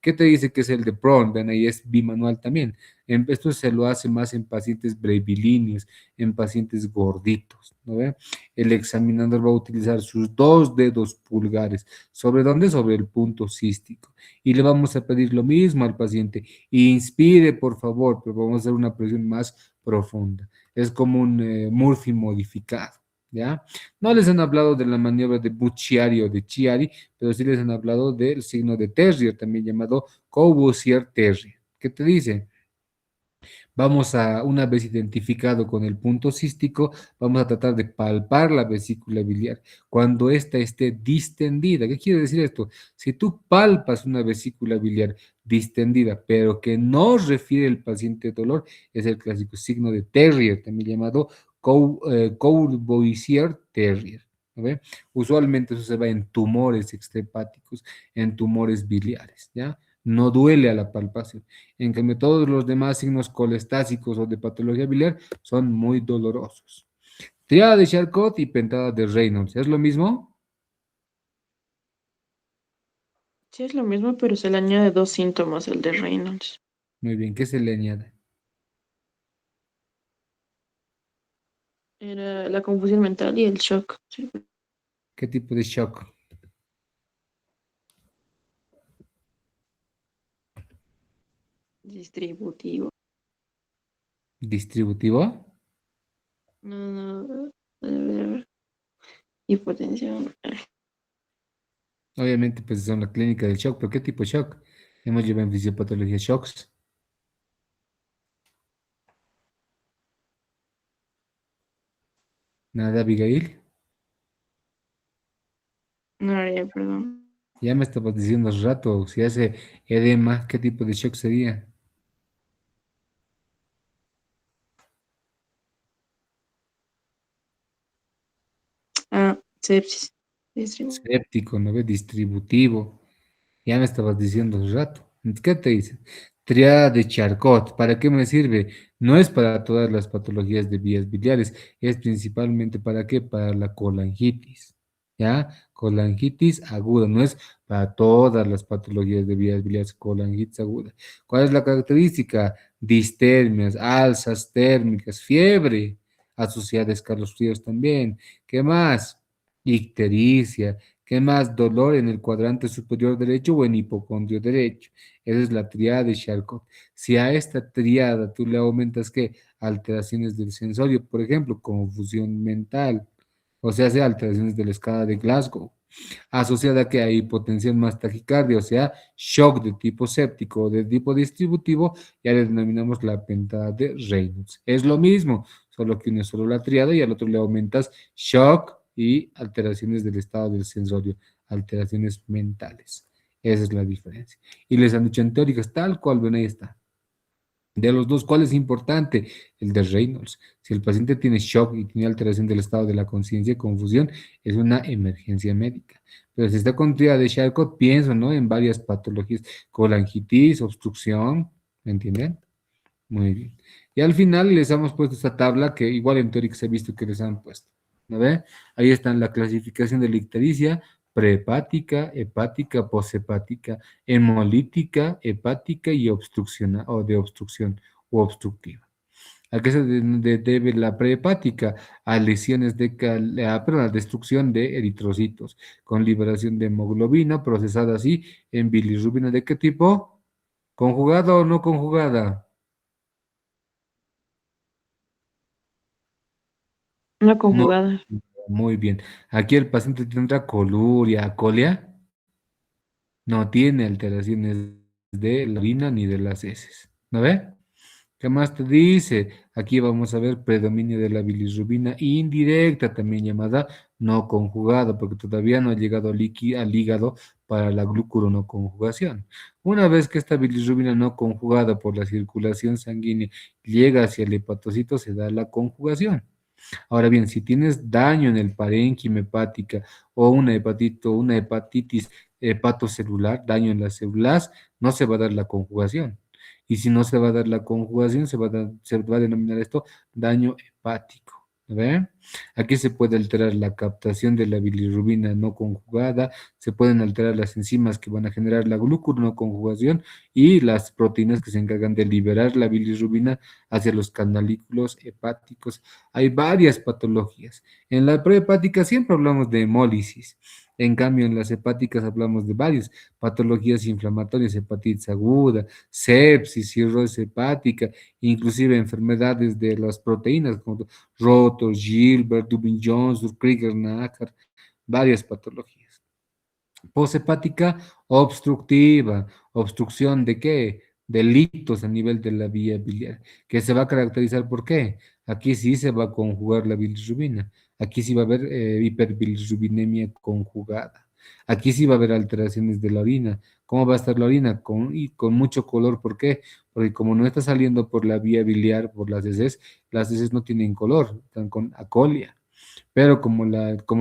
¿Qué te dice que es el de Prone? Ven, ahí es bimanual también. Esto se lo hace más en pacientes brevilíneos, en pacientes gorditos, ¿no ve? El examinador va a utilizar sus dos dedos pulgares. ¿Sobre dónde? Sobre el punto cístico. Y le vamos a pedir lo mismo al paciente. Inspire, por favor, pero vamos a hacer una presión más profunda. Es como un Murphy modificado, ¿ya? No les han hablado de la maniobra de Bucciari o de Chiari, pero sí les han hablado del signo de Terrier, también llamado Courvoisier-Terrier. ¿Qué te dice? Vamos a, una vez identificado con el punto cístico, vamos a tratar de palpar la vesícula biliar cuando ésta esté distendida. ¿Qué quiere decir esto? Si tú palpas una vesícula biliar distendida, pero que no refiere el paciente dolor, es el clásico signo de Terrier, también llamado Courvoisier Terrier. ¿No ve? Usualmente eso se va en tumores extrahepáticos, en tumores biliares, ¿ya? No duele a la palpación. En cambio, todos los demás signos colestásicos o de patología biliar son muy dolorosos. Triada de Charcot y pentada de Reynolds. ¿Es lo mismo? Sí, es lo mismo, pero se le añade dos síntomas, el de Reynolds. Muy bien, ¿qué se le añade? Era la confusión mental y el shock. Sí. ¿Qué tipo de shock? Distributivo. ¿Distributivo? No, no, hipotensión. Obviamente, pues son la clínica del shock, pero ¿qué tipo de shock? Hemos llevado en fisiopatología shocks. Nada, Abigail. No, perdón. Ya me estabas diciendo hace rato, si hace edema, ¿qué tipo de shock sería? Ah, sepsis. Distribu- Séptico, ¿no ves? Distributivo. Ya me estabas diciendo hace rato. ¿Qué te dice? Triada de Charcot. ¿Para qué me sirve? No es para todas las patologías de vías biliares, es principalmente para qué? Para la colangitis. ¿Ya? Colangitis aguda, no es para todas las patologías de vías biliares, colangitis aguda. ¿Cuál es la característica? Distermias, alzas térmicas, fiebre, asociada a escalofríos también. ¿Qué más? Ictericia. ¿Qué más? Dolor en el cuadrante superior derecho o en hipocondrio derecho. Esa es la triada de Charcot. Si a esta triada tú le aumentas ¿qué? Alteraciones del sensorio, por ejemplo, confusión mental, o sea, alteraciones de la escala de Glasgow, asociada a que hay hipotensión más taquicardia, o sea, shock de tipo séptico o de tipo distributivo, ya le denominamos la pentada de Reynolds. Es lo mismo, solo que uno es solo la triada y al otro le aumentas shock y alteraciones del estado del sensorio, alteraciones mentales. Esa es la diferencia. Y les han dicho en teóricas, tal cual, ven, ahí está. De los dos, ¿cuál es importante? El de Reynolds. Si el paciente tiene shock y tiene alteración del estado de la conciencia y confusión, es una emergencia médica. Pero si está con TRIA de Charcot, pienso, ¿no? En varias patologías, colangitis, obstrucción, ¿me entienden? Muy bien. Y al final les hemos puesto esta tabla que igual en teoría se ha visto que les han puesto. ¿No ve? Ahí está la clasificación de la ictericia: prehepática, hepática, poshepática, hemolítica, hepática y obstrucción o de obstrucción o obstructiva. ¿A qué se debe la prehepática? A lesiones perdón, a destrucción de eritrocitos con liberación de hemoglobina procesada así en bilirrubina. ¿De qué tipo? ¿Conjugada o no conjugada? Una No, conjugada. muy bien. Aquí el paciente tendrá coluria, colia, no tiene alteraciones de la orina ni de las heces. ¿No ve? ¿Qué más te dice? Aquí vamos a ver predominio de la bilirrubina indirecta, también llamada no conjugada, porque todavía no ha llegado al hígado para la glucuronoconjugación. Una vez que esta bilirrubina no conjugada por la circulación sanguínea llega hacia el hepatocito, se da la conjugación. Ahora bien, si tienes daño en el parénquima hepática o una hepatitis hepatocelular, daño en las células, no se va a dar la conjugación. Y si no se va a dar la conjugación, se va a denominar esto daño hepático. ¿Ve? Aquí se puede alterar la captación de la bilirrubina no conjugada, se pueden alterar las enzimas que van a generar la glucuronoconjugación y las proteínas que se encargan de liberar la bilirrubina hacia los canalículos hepáticos. Hay varias patologías. En la prehepática siempre hablamos de hemólisis. En cambio, en las hepáticas hablamos de varias patologías inflamatorias: hepatitis aguda, sepsis, cirrosis hepática, inclusive enfermedades de las proteínas como Rotor, Gilbert, Dubin-Jones, Krieger-Nacar, varias patologías. Poshepática obstructiva, ¿obstrucción de qué? De litos a nivel de la vía biliar, que se va a caracterizar por qué. Aquí sí se va a conjugar la bilirrubina, aquí sí va a haber hiperbilirrubinemia conjugada, aquí sí va a haber alteraciones de la orina. ¿Cómo va a estar la orina? Y con mucho color, ¿por qué? Porque como no está saliendo por la vía biliar, por las heces no tienen color, están con acolia. Pero como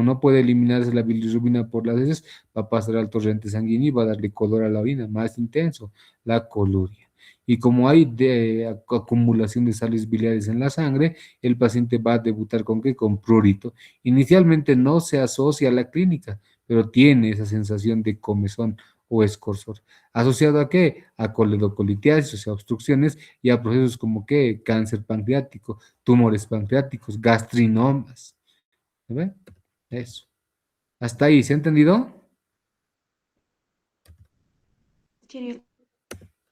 no puede eliminarse la bilirrubina por las heces, va a pasar al torrente sanguíneo y va a darle color a la orina, más intenso, la coluria. Y como hay acumulación de sales biliares en la sangre, el paciente va a debutar ¿con qué? Con prurito. Inicialmente no se asocia a la clínica, pero tiene esa sensación de comezón o escorzor. ¿Asociado a qué? A coledocolitiasis, o sea, obstrucciones, y a procesos como qué: cáncer pancreático, tumores pancreáticos, gastrinomas. ¿Se ve? Eso. Hasta ahí, ¿se ha entendido? Kirill.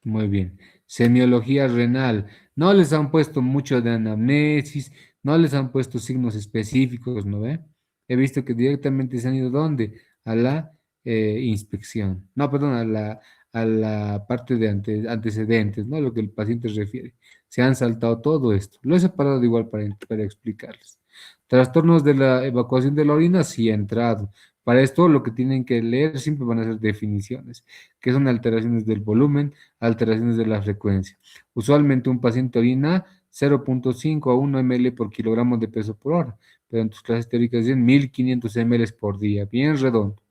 Muy bien. Semiología renal. No les han puesto mucho de anamnesis, no les han puesto signos específicos, ¿no ve? He visto que directamente se han ido ¿dónde? A la inspección. No, perdón, a la parte de antecedentes, ¿no? Lo que el paciente refiere. Se han saltado todo esto. Lo he separado de igual para explicarles. Trastornos de la evacuación de la orina, sí ha entrado. Para esto lo que tienen que leer siempre van a ser definiciones, que son alteraciones del volumen, alteraciones de la frecuencia. Usualmente un paciente orina 0,5 a 1 ml por kilogramo de peso por hora, pero en tus clases teóricas dicen 1500 ml por día, bien redondo.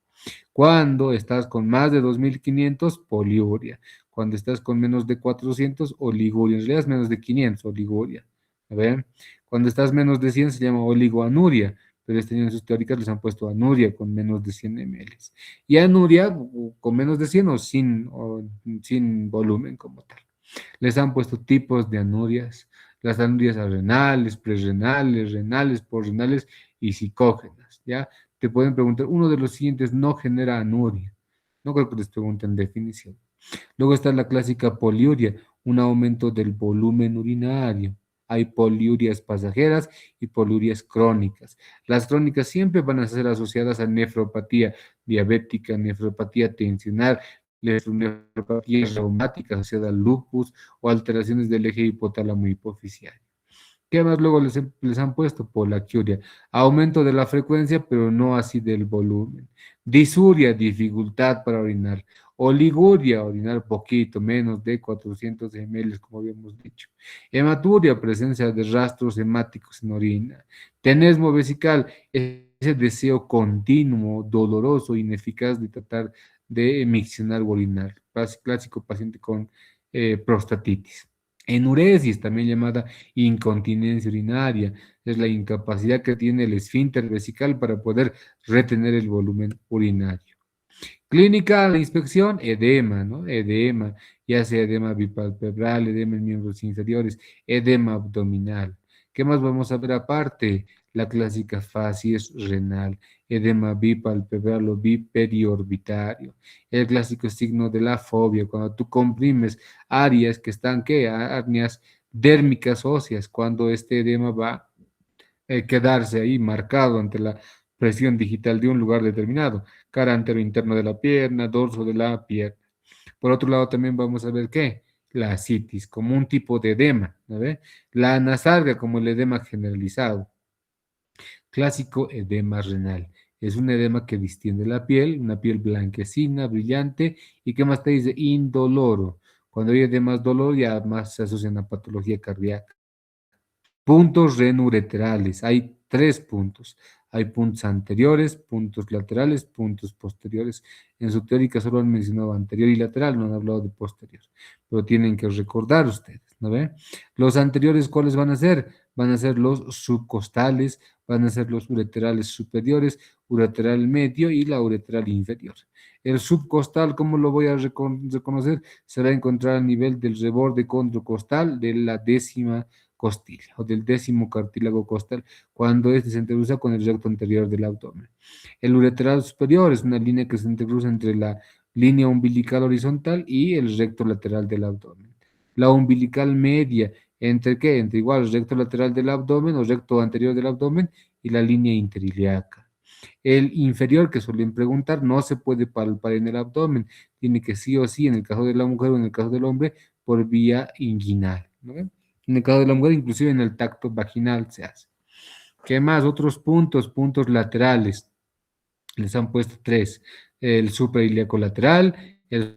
Cuando estás con más de 2500, poliuria. Cuando estás con menos de 400, oliguria. En realidad es menos de 500, oliguria. ¿A ver? Cuando estás menos de 100 se llama oligoanuria, pero este año en sus teóricas les han puesto anuria con menos de 100 ml. Y anuria con menos de 100 o sin volumen como tal. Les han puesto tipos de anurias: las anurias renales, prerrenales, renales, porrenales y psicógenas, ¿ya? Te pueden preguntar, uno de los siguientes no genera anuria. No creo que les pregunten definición. Luego está la clásica poliuria, un aumento del volumen urinario. Hay poliurias pasajeras y poliurias crónicas. Las crónicas siempre van a ser asociadas a nefropatía diabética, nefropatía tensional, nefropatía reumática asociada al lupus o alteraciones del eje hipotálamo hipoficiario. ¿Qué más luego les han puesto? Polaquiuria, aumento de la frecuencia, pero no así del volumen. Disuria, dificultad para orinar. Oliguria, orinar poquito, menos de 400 ml, como habíamos dicho. Hematuria, presencia de rastros hemáticos en orina. Tenesmo vesical, ese deseo continuo, doloroso, ineficaz de tratar de miccionar o orinar. Clásico paciente con prostatitis. Enuresis, también llamada incontinencia urinaria, es la incapacidad que tiene el esfínter vesical para poder retener el volumen urinario. Clínica, la inspección, edema, ¿no? Edema, ya sea edema bipalpebral, edema en miembros inferiores, edema abdominal. ¿Qué más vamos a ver aparte? La clásica facies renal, edema bipalpebral o biperiοrbitario. El clásico signo de la fobia, cuando tú comprimes áreas que están, ¿qué? Áreas dérmicas óseas, cuando este edema va quedarse ahí marcado ante la presión digital de un lugar determinado, cara antero interno de la pierna, dorso de la pierna. Por otro lado, también vamos a ver qué, la asitis, como un tipo de edema, ¿no ve? La anasalgia, como el edema generalizado. Clásico edema renal. Es un edema que distiende la piel, una piel blanquecina, brillante, y que más te dice indoloro. Cuando hay edemas dolor, ya más se asocia a una patología cardíaca. Puntos renureterales. Hay 3 puntos. Hay puntos anteriores, puntos laterales, puntos posteriores. En su teórica solo han mencionado anterior y lateral, no han hablado de posterior. Pero tienen que recordar ustedes, ¿no ve? Los anteriores, ¿cuáles van a ser? Van a ser los subcostales, van a ser los ureterales superiores, ureteral medio y la ureteral inferior. El subcostal, ¿cómo lo voy a reconocer? Se va a encontrar a nivel del reborde condrocostal de la décima costilla o del décimo cartílago costal cuando este se intercruza con el recto anterior del abdomen. El ureteral superior es una línea que se intercruza entre la línea umbilical horizontal y el recto lateral del abdomen. La umbilical media, ¿entre qué? Entre igual el recto lateral del abdomen o recto anterior del abdomen y la línea interilíaca. El inferior, que suelen preguntar, no se puede palpar en el abdomen, tiene que sí o sí, en el caso de la mujer o en el caso del hombre, por vía inguinal, ¿no? En el caso de la mujer, inclusive en el tacto vaginal se hace. ¿Qué más? Otros puntos, puntos laterales. Les han puesto 3. El suprailíaco lateral, el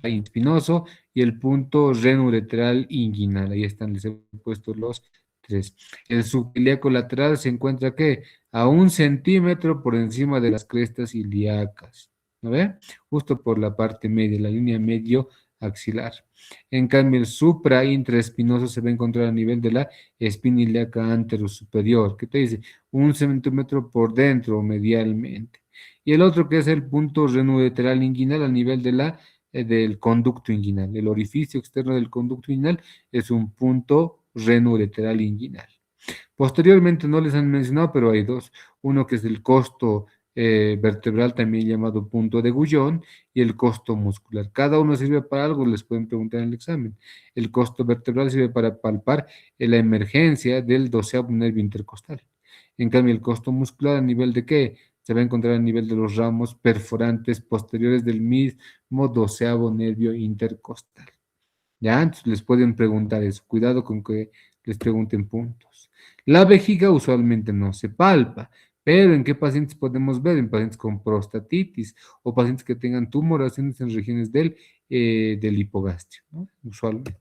espinoso y el punto renuretral inguinal. Ahí están, les he puesto los 3. El suprailíaco lateral se encuentra, ¿qué? A 1 centímetro por encima de las crestas ilíacas. ¿No ve? Justo por la parte media, la línea medio axilar. En cambio, el supraintraespinoso se va a encontrar a nivel de la espina ilíaca anterosuperior. ¿Qué te dice? 1 centímetro por dentro o medialmente. Y el otro que es el punto renuretral inguinal a nivel de del conducto inguinal. El orificio externo del conducto inguinal es un punto renuretral inguinal. Posteriormente no les han mencionado, pero hay 2. Uno que es el costo vertebral, también llamado punto de Gullón, y el costo muscular. Cada uno sirve para algo, les pueden preguntar en el examen. El costo vertebral sirve para palpar la emergencia del doceavo nervio intercostal. En cambio, el costo muscular, ¿a nivel de qué? Se va a encontrar a nivel de los ramos perforantes posteriores del mismo doceavo nervio intercostal. ¿Ya? Entonces les pueden preguntar eso. Cuidado con que les pregunten puntos. La vejiga usualmente no se palpa, pero ¿en qué pacientes podemos ver? En pacientes con prostatitis o pacientes que tengan tumoraciones en regiones del hipogastrio, ¿no? Usualmente.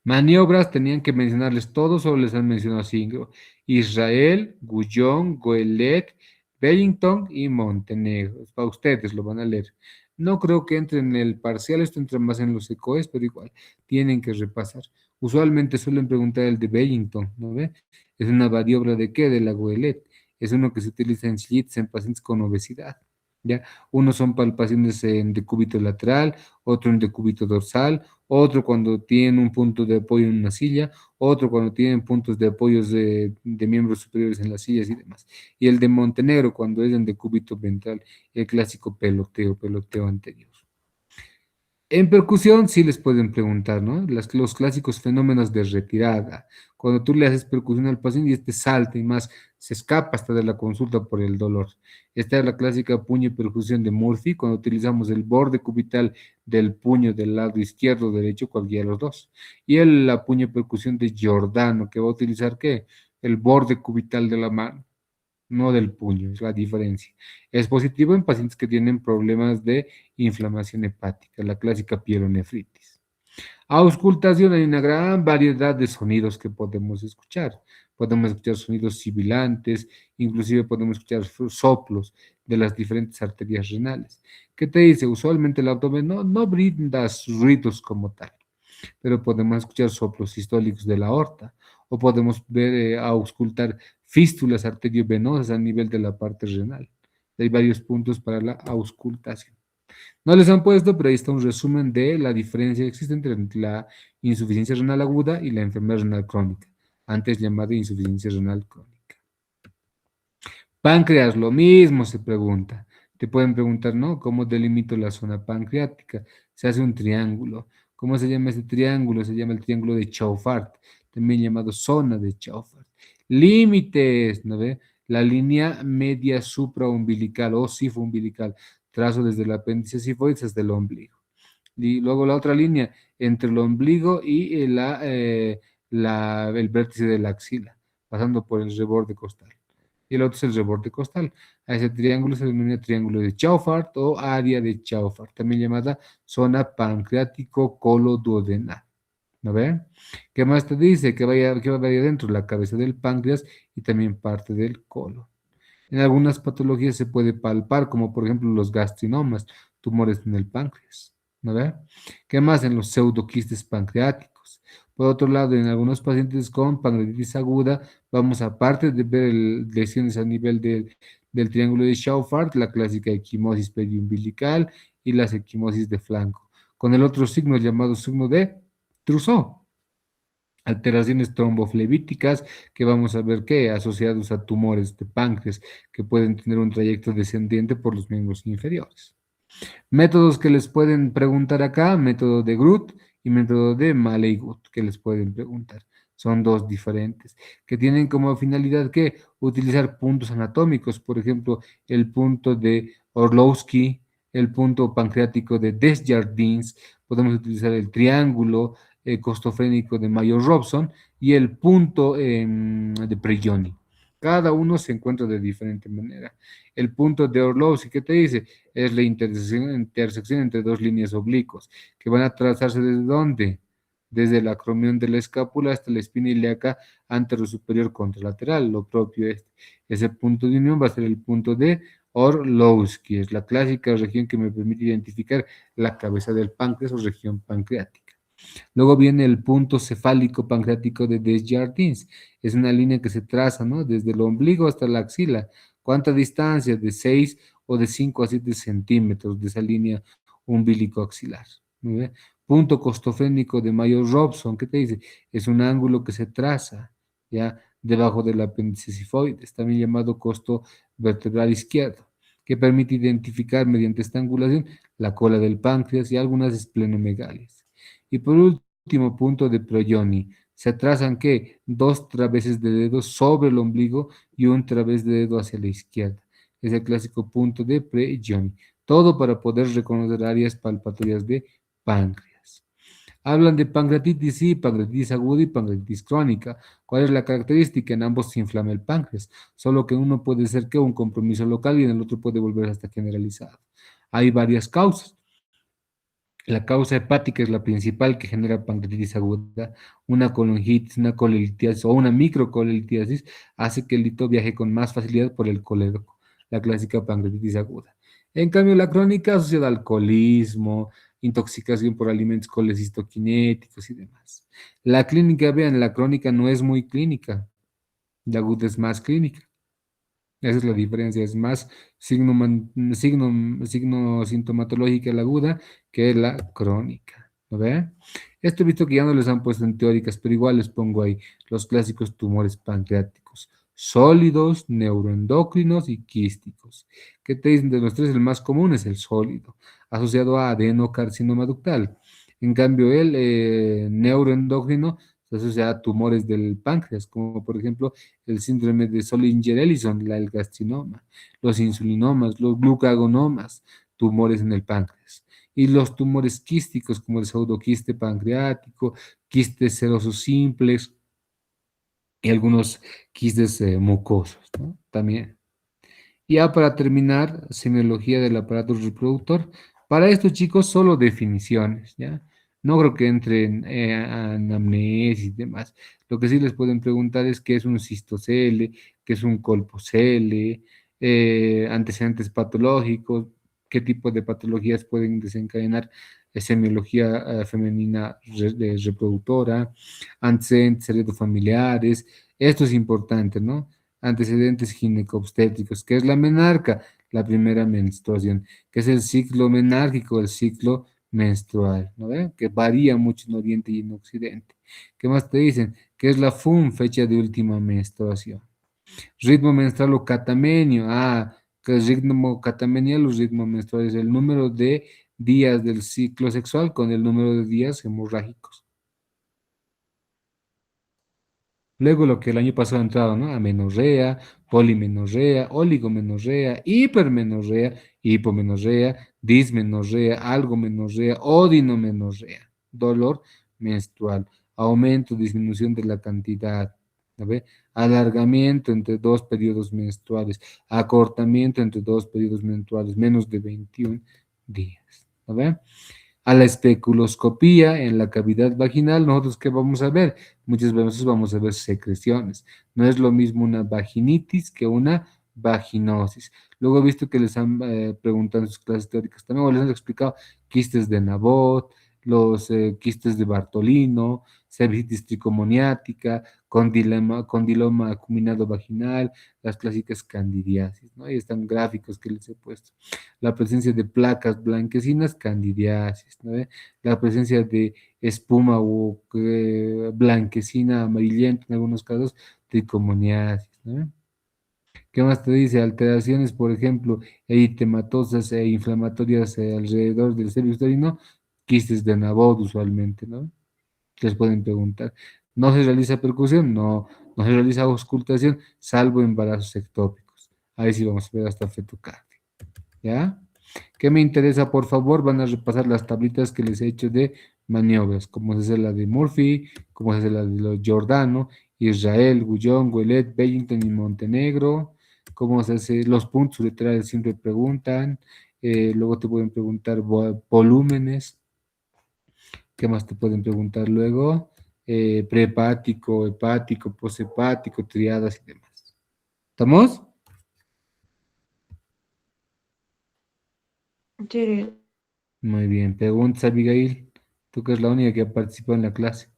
Maniobras, tenían que mencionarles todos o les han mencionado 5. Israel, Gullón, Goelet, Wellington y Montenegro. Es para ustedes, lo van a leer. No creo que entre en el parcial, esto entra más en los ECOES, pero igual, tienen que repasar. Usualmente suelen preguntar el de Wellington, ¿no ve? Es una variobra de qué, de la Goelet. Es uno que se utiliza en SLITs en pacientes con obesidad. ¿Ya? Unos son palpaciones en decúbito lateral, otro en decúbito dorsal, otro cuando tienen un punto de apoyo en una silla, otro cuando tienen puntos de apoyo de miembros superiores en las sillas y demás. Y el de Montenegro cuando es en decúbito ventral, el clásico peloteo anterior. En percusión sí les pueden preguntar, ¿no? Los clásicos fenómenos de retirada. Cuando tú le haces percusión al paciente y este salta y más, se escapa hasta de la consulta por el dolor. Esta es la clásica puño y percusión de Murphy, cuando utilizamos el borde cubital del puño del lado izquierdo o derecho, cualquiera de los dos. Y la puño y percusión de Giordano, que va a utilizar, ¿qué? El borde cubital de la mano. no del puño, es la diferencia. Es positivo en pacientes que tienen problemas de inflamación hepática, la clásica pielonefritis. Auscultación, hay una gran variedad de sonidos que podemos escuchar. Podemos escuchar sonidos sibilantes, inclusive podemos escuchar soplos de las diferentes arterias renales. ¿Qué te dice? Usualmente el abdomen no brinda ruidos como tal, pero podemos escuchar soplos sistólicos de la aorta o podemos ver, auscultar fístulas arteriovenosas a nivel de la parte renal. Hay varios puntos para la auscultación. No les han puesto, pero ahí está un resumen de la diferencia que existe entre la insuficiencia renal aguda y la enfermedad renal crónica, antes llamada insuficiencia renal crónica. Páncreas, lo mismo se pregunta. Te pueden preguntar, ¿no? ¿Cómo delimito la zona pancreática? Se hace un triángulo. ¿Cómo se llama ese triángulo? Se llama el triángulo de Chaufart, también llamado zona de Chaufart. Límites, ¿no ve? La línea media supraumbilical o sifoumbilical, trazo desde el apéndice sifoides hasta el ombligo. Y luego la otra línea entre el ombligo y el vértice de la axila, pasando por el reborde costal. Y el otro es el reborde costal. A ese triángulo se denomina triángulo de Chaufart o área de Chaufart, también llamada zona pancreático-coloduodenal. ¿No ven? ¿Qué más te dice? Que va a ir dentro la cabeza del páncreas y también parte del colon. En algunas patologías se puede palpar, como por ejemplo los gastrinomas, tumores en el páncreas. ¿No ve? ¿Qué más? En los pseudoquistes pancreáticos. Por otro lado, en algunos pacientes con pancreatitis aguda, vamos aparte de ver lesiones a nivel del triángulo de Chaufart, la clásica equimosis periumbilical y las equimosis de flanco, con el otro signo llamado signo de Trousseau. Alteraciones tromboflevíticas que vamos a ver que asociados a tumores de páncreas que pueden tener un trayecto descendiente por los miembros inferiores. Métodos que les pueden preguntar acá, método de Groth y método de Maley-Gut, que les pueden preguntar. Son dos diferentes, que tienen como finalidad que utilizar puntos anatómicos, por ejemplo, el punto de Orlowski, el punto pancreático de Desjardins, podemos utilizar el triángulo costofrénico de Mayer-Robson y el punto de Prigioni. Cada uno se encuentra de diferente manera. El punto de Orlowski, ¿qué te dice? Es la intersección entre dos líneas oblicuas, que van a trazarse ¿desde dónde? Desde el acromión de la escápula hasta la espina ilíaca anterosuperior contralateral, lo propio es. Ese punto de unión va a ser el punto de Orlowski, es la clásica región que me permite identificar la cabeza del páncreas o región pancreática. Luego viene el punto cefálico pancreático de Desjardins. Es una línea que se traza, ¿no? Desde el ombligo hasta la axila. ¿Cuánta distancia? De 6 o de 5 a 7 centímetros de esa línea umbilico-axilar. ¿No? Punto costofrénico de Mayer-Robson, ¿qué te dice? Es un ángulo que se traza, ¿ya? Debajo del apéndice sifoides, también llamado costo vertebral izquierdo, que permite identificar mediante esta angulación la cola del páncreas y algunas esplenomegalías. Y por último, punto de Proioni. Se trazan ¿qué? Dos traveses de dedo sobre el ombligo y un través de dedo hacia la izquierda. Es el clásico punto de Proioni. Todo para poder reconocer áreas palpatorias de páncreas. Hablan de pancreatitis, sí, pancreatitis aguda y pancreatitis crónica. ¿Cuál es la característica? En ambos se inflama el páncreas, solo que uno puede ser que un compromiso local y en el otro puede volver hasta generalizado. Hay varias causas. La causa hepática es la principal que genera pancreatitis aguda. Una colangitis, una colelitiasis o una microcolelitiasis hace que el lito viaje con más facilidad por el colédoco, la clásica pancreatitis aguda. En cambio, la crónica asociada al alcoholismo, intoxicación por alimentos colecistoquinéticos y demás. La clínica, vean, la crónica no es muy clínica, la aguda es más clínica. Esa es la diferencia, es más signo sintomatológica la aguda que la crónica. ¿No ve? Esto he visto que ya no les han puesto en teóricas, pero igual les pongo ahí los clásicos tumores pancreáticos, sólidos, neuroendocrinos y quísticos. ¿Qué te dicen de los tres? El más común es el sólido, asociado a adenocarcinoma ductal. En cambio, el neuroendocrino se asocia a tumores del páncreas, como por ejemplo el síndrome de Zollinger-Ellison, el carcinoma, los insulinomas, los glucagonomas, tumores en el páncreas. Y los tumores quísticos, como el pseudoquiste pancreático, quistes serosos simples y algunos quistes mucosos, ¿no? También. Ya para terminar, semiología del aparato reproductor. Para estos chicos, solo definiciones, ¿ya? No creo que entren anamnesis y demás. Lo que sí les pueden preguntar es qué es un cistocele, qué es un colpocele, antecedentes patológicos, qué tipo de patologías pueden desencadenar semiología femenina reproductora, antecedentes heredofamiliares. Esto es importante, ¿no? Antecedentes ginecobstétricos, que es la menarca, la primera menstruación, que es el ciclo menárquico, el ciclo menstrual, ¿no ve? Que varía mucho en Oriente y en Occidente. ¿Qué más te dicen? Que es la FUM, fecha de última menstruación. Ritmo menstrual o catamenio, que es ritmo catamenial o ritmo menstrual es el número de días del ciclo sexual con el número de días hemorrágicos. Luego lo que el año pasado ha entrado, ¿no? Amenorrea, polimenorrea, oligomenorrea, hipermenorrea, hipomenorrea, dismenorrea, algomenorrea, odinomenorrea, dolor menstrual, aumento, disminución de la cantidad, ¿no ve? Alargamiento entre dos periodos menstruales, acortamiento entre dos periodos menstruales, menos de 21 días, ¿no ve? A la especuloscopía en la cavidad vaginal, nosotros ¿qué vamos a ver? Muchas veces vamos a ver secreciones. No es lo mismo una vaginitis que una vaginosis. Luego he visto que les han preguntado en sus clases teóricas también, o les han explicado quistes de Nabot, los quistes de Bartolino, cervitis tricomoniática, condiloma acuminado vaginal, las clásicas candidiasis, ¿no? Ahí están gráficos que les he puesto. La presencia de placas blanquecinas, candidiasis, ¿no? La presencia de espuma o blanquecina amarillenta en algunos casos, tricomoniasis, ¿no? ¿Qué más te dice? Alteraciones, por ejemplo, eritematosas e inflamatorias alrededor del cervix uterino, quistes de Nabot usualmente, ¿no? Les pueden preguntar. ¿No se realiza percusión? No. ¿No se realiza auscultación? Salvo embarazos ectópicos. Ahí sí vamos a ver hasta fetocardia, ¿ya? ¿Qué me interesa? Por favor, van a repasar las tablitas que les he hecho de maniobras, como se hace la de Murphy, como se hace la de los Giordano, Israel, Gullón, Ouellet, Bellington y Montenegro, cómo se hace los puntos letrales, siempre preguntan, luego te pueden preguntar volúmenes, ¿qué más te pueden preguntar luego? Prehepático, hepático, poshepático, triadas y demás. ¿Estamos? Sí. Muy bien. Preguntas, Abigail. Tú que es la única que ha participado en la clase.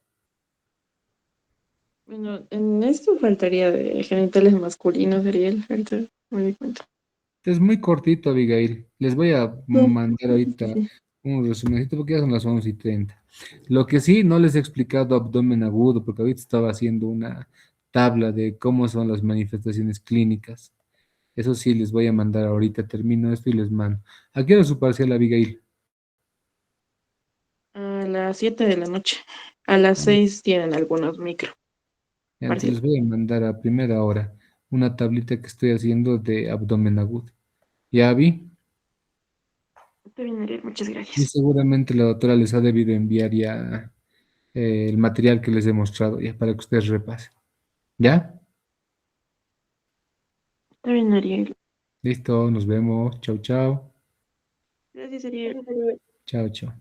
Bueno, en esto faltaría de genitales masculinos, Ariel. Ahorita me di cuenta. Es muy cortito, Abigail. Les voy a No, mandar sí, ahorita sí. un resumencito porque ya son las 11:30. Lo que sí, no les he explicado abdomen agudo porque ahorita estaba haciendo una tabla de cómo son las manifestaciones clínicas. Eso sí, les voy a mandar ahorita. Termino esto y les mando. ¿A qué hora es su parcial, Abigail? A las 7 de la noche. A las 6 tienen algunos micro. Entonces les Parcial. voy a mandar a primera hora una tablita que estoy haciendo de abdomen agudo. ¿Ya vi? Está bien, Ariel. Muchas Y gracias. seguramente la doctora les ha debido enviar ya el material que les he mostrado ya para que ustedes repasen. ¿Ya? Está bien, Ariel. Listo, nos vemos. Chau, chau. Gracias, Ariel. Chao, chao.